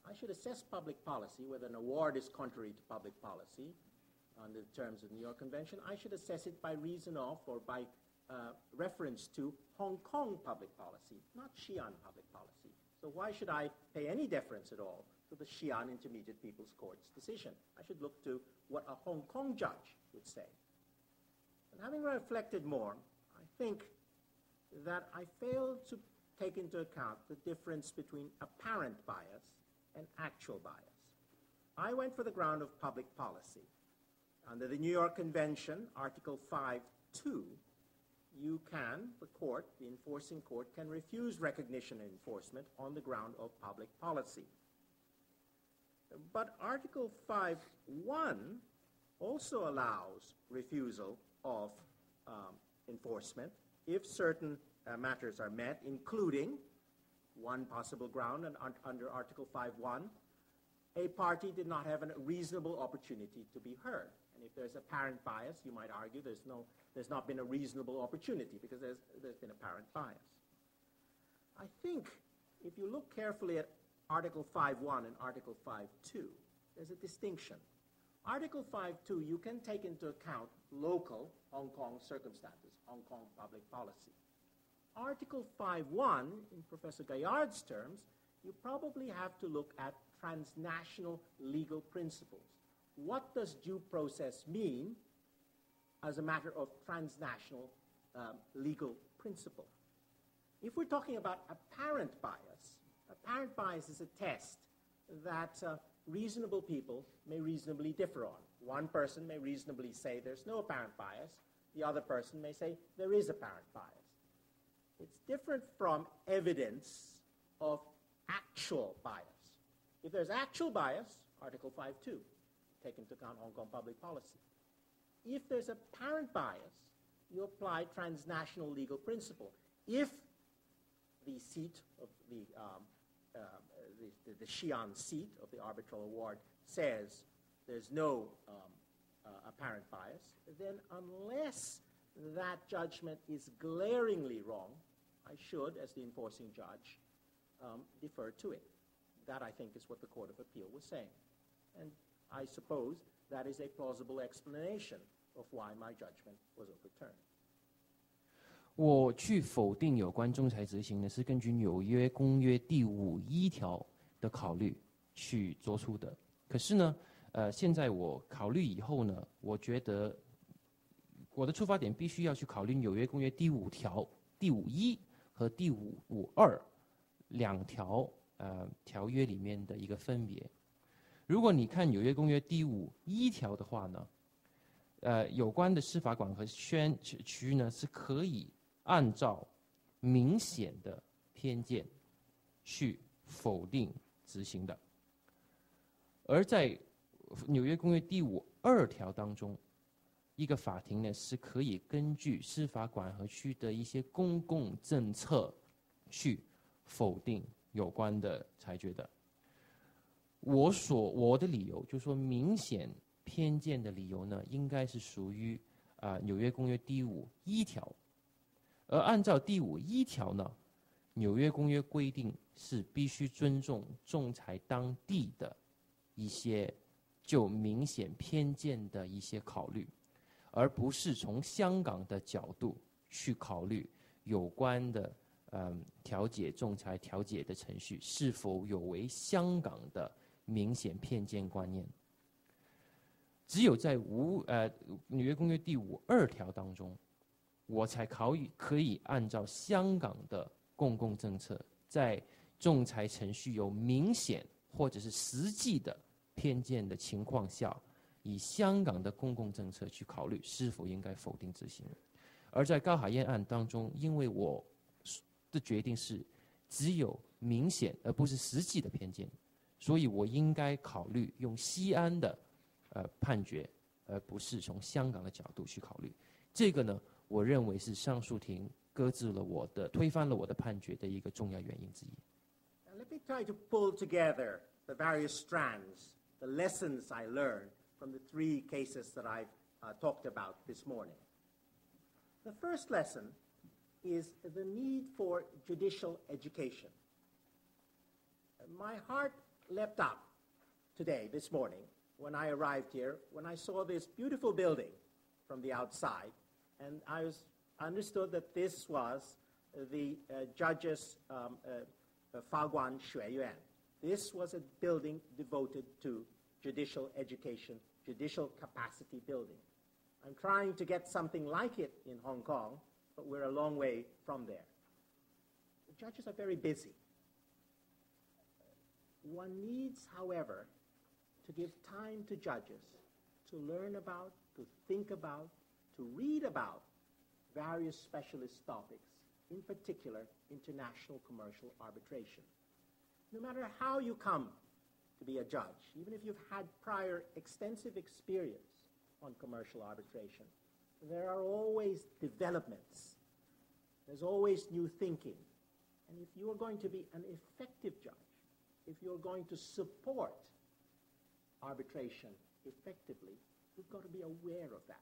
Speaker 4: I should assess public policy, whether an award is contrary to public policy under the terms of the New York Convention. I should assess it by reason of or by reference to Hong Kong public policy, not Xi'an public policy. So why should I pay any deference at all to the Xi'an Intermediate People's Court's decision? I should look to what a Hong Kong judge would say. And having reflected more, I think that I failed to take into account the difference between apparent bias and actual bias. I went for the ground of public policy. Under the New York Convention, Article 5.2, the enforcing court can refuse recognition and enforcement on the ground of public policy. But Article 5.1 also allows refusal of enforcement if certain matters are met, including one possible ground, and under Article 5.1, a party did not have a reasonable opportunity to be heard. And if there's apparent bias, you might argue there's not been a reasonable opportunity because there's been apparent bias. I think if you look carefully at Article 5.1 and Article 5.2, there's a distinction. Article 5.2, you can take into account local Hong Kong circumstances, Hong Kong public policy. Article 5.1, in Professor Gaillard's terms, you probably have to look at transnational legal principles. What does due process mean as a matter of transnational legal principle? If we're talking about apparent bias is a test that reasonable people may reasonably differ on. One person may reasonably say there's no apparent bias. The other person may say there is apparent bias. It's different from evidence of actual bias. If there's actual bias, Article 5.2, take into account Hong Kong public policy. If there's apparent bias, you apply transnational legal principle. If the seat of the Xi'an seat of the arbitral award says there's no apparent bias, then unless that judgment is glaringly wrong, I should, as the enforcing judge, defer to it. That, I think, is what the Court of Appeal was saying. And I suppose that is a plausible explanation of why my judgment was overturned.
Speaker 5: 我去否定有关仲裁执行呢，是根据纽约公约第51条的考虑去做出的。可是呢，现在我考虑以后呢，我觉得我的出发点必须要去考虑纽约公约第5条、第51和第552两条条约里面的一个分别。如果你看纽约公约第51条的话呢，有关的司法管和宣区呢是可以按照明显的偏见去否定执行的。而在纽约公约第52条当中，一个法庭呢是可以根据司法管辖区的一些公共政策去否定有关的裁决的。我的理由就是说，明显偏见的理由呢，应该是属于纽约公约第51条。而按照第51条呢，纽约公约规定是必须尊重仲裁当地的一些就明显偏见的一些考虑，而不是从香港的角度去考虑有关的调解仲裁调解的程序是否有违香港的明显偏见观念。只有在纽约公约第52条当中，我才可以按照香港的公共政策，在仲裁程序有明显或者是实际的偏见的情况下，以香港的公共政策去考虑是否应该否定执行。而在高海燕案当中，因为我的决定是只有明显而不是实际的偏见，所以我应该考虑用西安的判决，而不是从香港的角度去考虑。这个呢，我认为是上诉庭推翻了我的判决的一个重要原因之一。
Speaker 4: Now let me try to pull together the various strands, the lessons I learned from the 3 cases that I've talked about this morning. The first lesson is the need for judicial education. My heart leapt up today, this morning, when I arrived here, when I saw this beautiful building from the outside, and I understood that this was the judge's Faguan Xueyuan. This was a building devoted to judicial education, judicial capacity building. I'm trying to get something like it in Hong Kong, but we're a long way from there. The judges are very busy. One needs, however, to give time to judges to learn about, to think about, to read about various specialist topics, in particular, international commercial arbitration. No matter how you come to be a judge, even if you've had prior extensive experience on commercial arbitration, there are always developments. There's always new thinking. And if you are going to be an effective judge, if you're going to support arbitration effectively, you've got to be aware of that.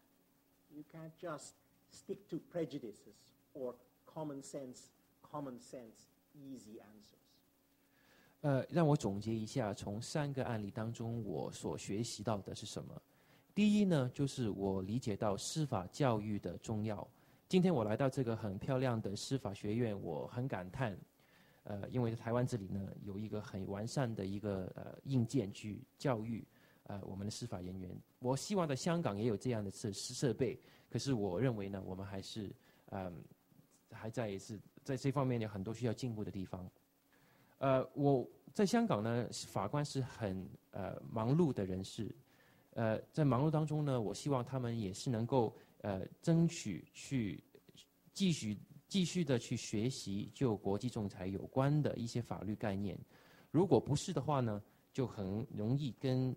Speaker 4: You can't just stick to prejudices or common sense, easy answers.
Speaker 5: 让我总结一下，从3个案例当中我所学习到的是什么？第一呢，就是我理解到司法教育的重要。今天我来到这个很漂亮的司法学院，我很感叹，因为在台湾这里呢有一个很完善的一个硬件去教育我们的司法人员。我希望在香港也有这样的设备，可是我认为呢，我们还是还在这方面有很多需要进步的地方。我在香港呢，法官是很忙碌的人士，在忙碌当中呢，我希望他们也是能够争取去继续的去学习就国际仲裁有关的一些法律概念。如果不是的话呢，就很容易跟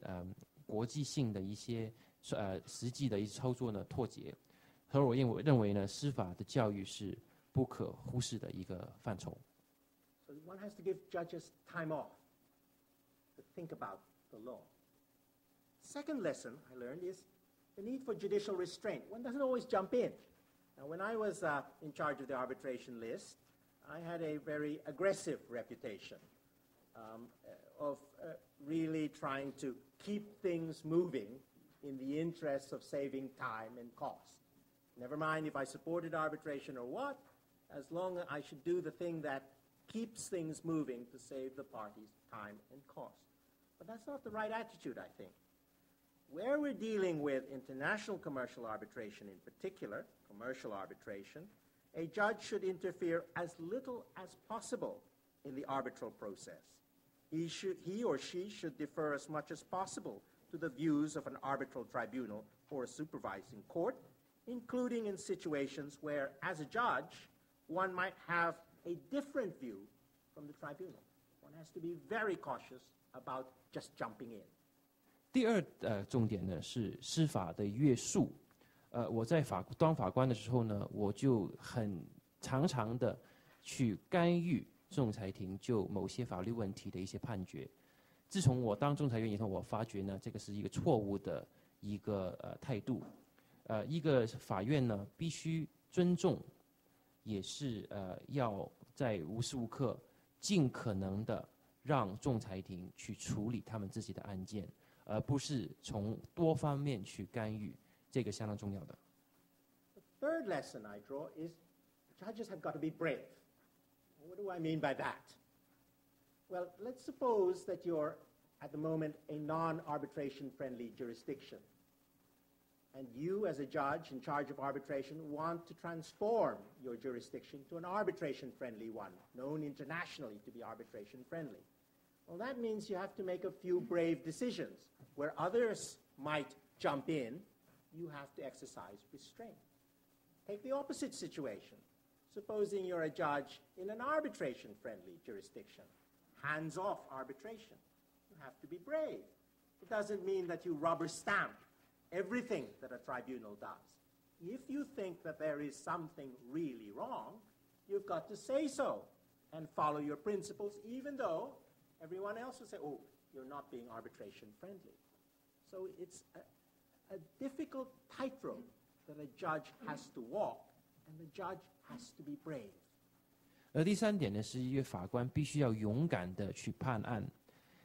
Speaker 5: 国际性的一些实际的一些操作呢脱节。所以我认为呢，司法的教育是不可忽视的一个范畴。
Speaker 4: So one has to give judges time off to think about the law. Second lesson I learned is the need for judicial restraint. One doesn't always jump in. Now, when I was in charge of the arbitration list, I had a very aggressive reputation of really trying to keep things moving in the interests of saving time and cost. Never mind if I supported arbitration or what, as long as I should do the thing that keeps things moving to save the parties time and cost. But that's not the right attitude, I think. Where we're dealing with international commercial arbitration in particular, commercial arbitration, a judge should interfere as little as possible in the arbitral process. He or she should defer as much as possible to the views of an arbitral tribunal or a supervising court, including in situations where, as a judge, one might have a different view from the tribunal. One has to be very cautious about just jumping in.
Speaker 5: 第二重点呢是司法的约束。我在当法官的时候呢，我就很常的去干预仲裁庭就某些法律问题的一些判决。自从我当仲裁员以后，我发觉呢，这个是一个错误的一个态度。一个法院呢必须尊重，也是要在无时无刻尽可能的让仲裁庭去处理他们自己的案件，而不是从多方面去干预，这个相当重要的。
Speaker 4: The third lesson I draw is judges have got to be brave. What do I mean by that? Well, let's suppose that you're at the moment a non-arbitration friendly jurisdiction. And you, as a judge in charge of arbitration, want to transform your jurisdiction to an arbitration-friendly one, known internationally to be arbitration-friendly. Well, that means you have to make a few brave decisions. Where others might jump in, you have to exercise restraint. Take the opposite situation. Supposing you're a judge in an arbitration-friendly jurisdiction, hands-off arbitration. You have to be brave. It doesn't mean that you rubber stamp everything that a tribunal does. If you think that there is something really wrong, you've got to say so and follow your principles, even though everyone else will say, oh, you're not being arbitration friendly. So it's a difficult tightrope that a judge has to walk, and the judge has to be brave.
Speaker 5: 而第三点呢，是一个法官必须要勇敢的去判案。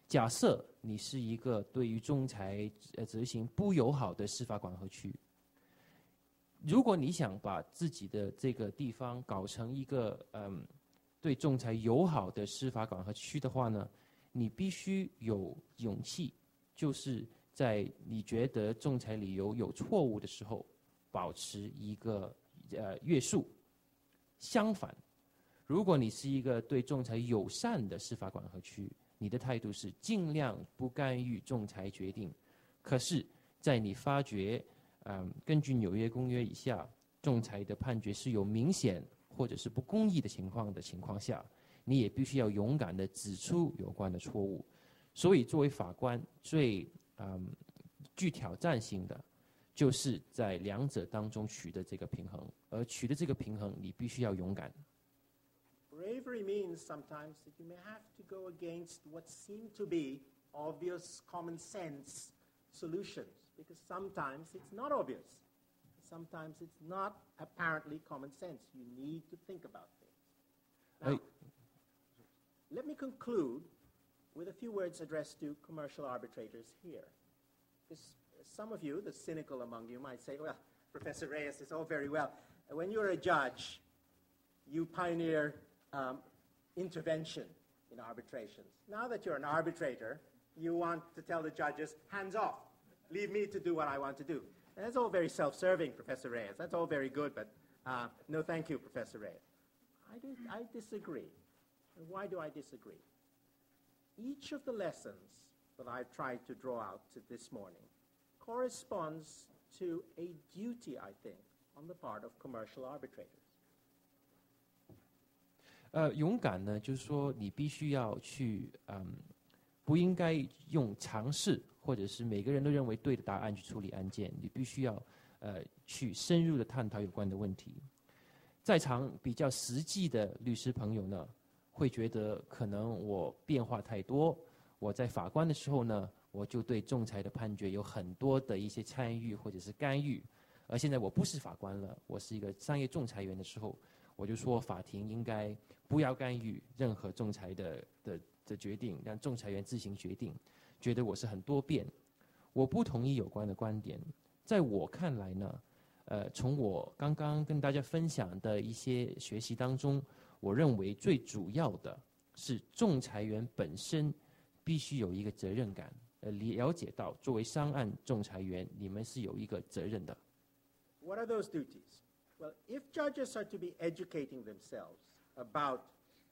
Speaker 5: 假设你是一个对于仲裁执行不友好的司法管辖区，如果你想把自己的这个地方搞成一个对仲裁友好的司法管辖区的话呢，你必须有勇气，就是在你觉得仲裁理由有错误的时候，保持一个约束。相反，如果你是一个对仲裁友善的司法管辖区，你的态度是尽量不干预仲裁决定。可是，在你发觉，根据纽约公约以下，仲裁的判决是有明显或者是不公义的情况下，你也必须要勇敢地指出有关的错误。所以，作为法官，最具挑战性的，就是在两者当中取得这个平衡。而取得这个平衡，你必须要勇敢。
Speaker 4: Bravery means sometimes that you may have to go against what seem to be obvious common sense solutions, because sometimes it's not obvious. Sometimes it's not apparently common sense. You need to think about things. Now, let me conclude with a few words addressed to commercial arbitrators here. Because some of you, the cynical among you, might say, well, Professor Reyes, it's all very well. When you're a judge, you pioneer intervention in arbitrations. Now that you're an arbitrator, you want to tell the judges, hands off. Leave me to do what I want to do. And that's all very self-serving, Professor Reyes. That's all very good, but no thank you, Professor Reyes. I disagree. And why do I disagree? Each of the lessons that I've tried to draw out to this morning corresponds to a duty, I think, on the part of commercial arbitrators.
Speaker 5: 勇敢呢，就是说你必须要去，不应该用尝试或者是每个人都认为对的答案去处理案件，你必须要去深入的探讨有关的问题。在场比较实际的律师朋友呢，会觉得可能我变化太多，我在法官的时候呢，我就对仲裁的判决有很多的一些参与或者是干预，而现在我不是法官了，我是一个商业仲裁员的时候，我就说法庭应该不要干预任何仲裁的决定，让仲裁员自行决定，觉得我是很多变。我不同意有关的观点。在我看来呢，从我刚刚跟大家分享的一些学习当中，我认为最主要的是仲裁员本身必须有一个责任感，了解到作为商案仲裁员，你们是有一个责任的。
Speaker 4: What are those duties? Well, if judges are to be educating themselves about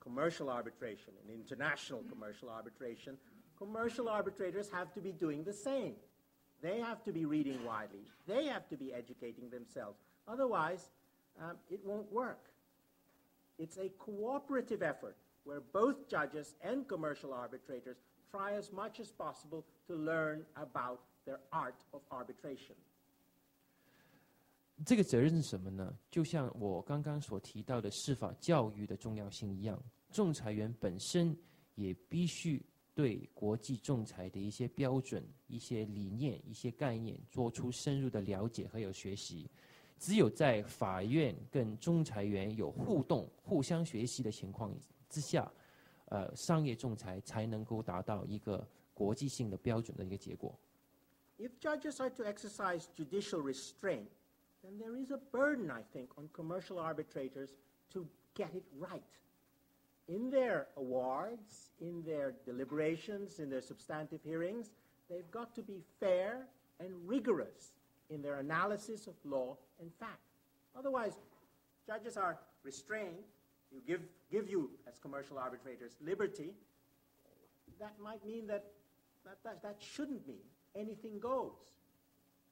Speaker 4: commercial arbitration and international commercial arbitration, commercial arbitrators have to be doing the same. They have to be reading widely. They have to be educating themselves. Otherwise, it won't work. It's a cooperative effort where both judges and commercial arbitrators try as much as possible to learn about their art of arbitration.
Speaker 5: 这个责任是什么呢？就像我刚刚所提到的司法教育的重要性一样，仲裁员本身也必须对国际仲裁的一些标准、一些理念、一些概念做出深入的了解和有学习。只有在法院跟仲裁员有互动、互相学习的情况之下，商业仲裁才能够达到一个国际性的标准的一个结果。
Speaker 4: If judges are to exercise judicial restraint, then there is a burden, I think, on commercial arbitrators to get it right. In their awards, in their deliberations, in their substantive hearings, they've got to be fair and rigorous in their analysis of law and fact. Otherwise, judges are restrained. You give you, as commercial arbitrators, liberty. That might mean that shouldn't mean anything goes.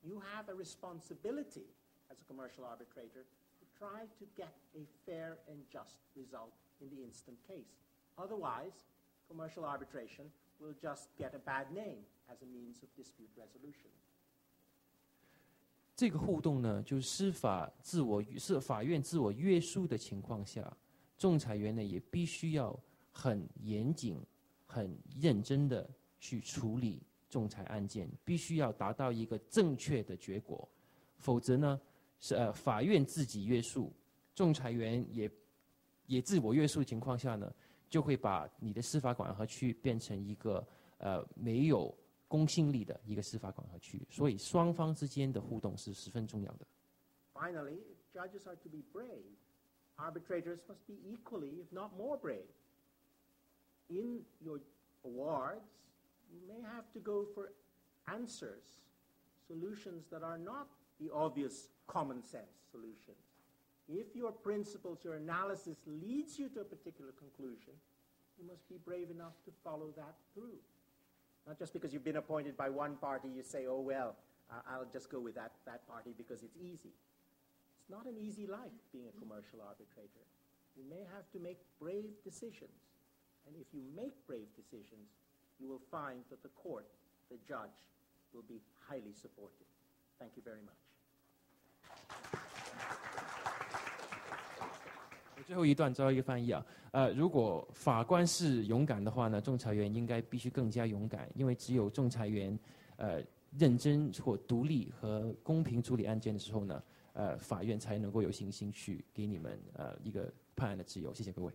Speaker 4: You have a responsibility as a commercial arbitrator to try to get a fair and just result in the instant case. Otherwise, commercial arbitration will just get a bad name as a means of dispute resolution.
Speaker 5: 这个互动呢，就是法院自我约束的情况下，仲裁员呢也必须要很严谨、很认真的去处理仲裁案件，必须要达到一个正确的结果，否则呢，法院自己约束，仲裁员也自我约束的情况下呢，就会把你的司法管辖区变成一个没有公信力的一个司法管辖区，所以双方之间的互动是十分重要的。
Speaker 4: Finally, if judges are to be brave, arbitrators must be equally, if not more brave. In your awards, you may have to go for answers, solutions that are not the obvious common sense solutions. If your principles, your analysis leads you to a particular conclusion, you must be brave enough to follow that through. Not just because you've been appointed by one party, you say, oh, well, I'll just go with that party because it's easy. It's not an easy life being a commercial arbitrator. You may have to make brave decisions. And if you make brave decisions, you will find that the court, the judge, will be highly supportive. Thank you very much.
Speaker 5: 最后一段做一个翻译啊，如果法官是勇敢的话呢，仲裁员应该必须更加勇敢，因为只有仲裁员认真或独立和公平处理案件的时候呢，法院才能够有信心去给你们一个判案的自由。谢谢各位。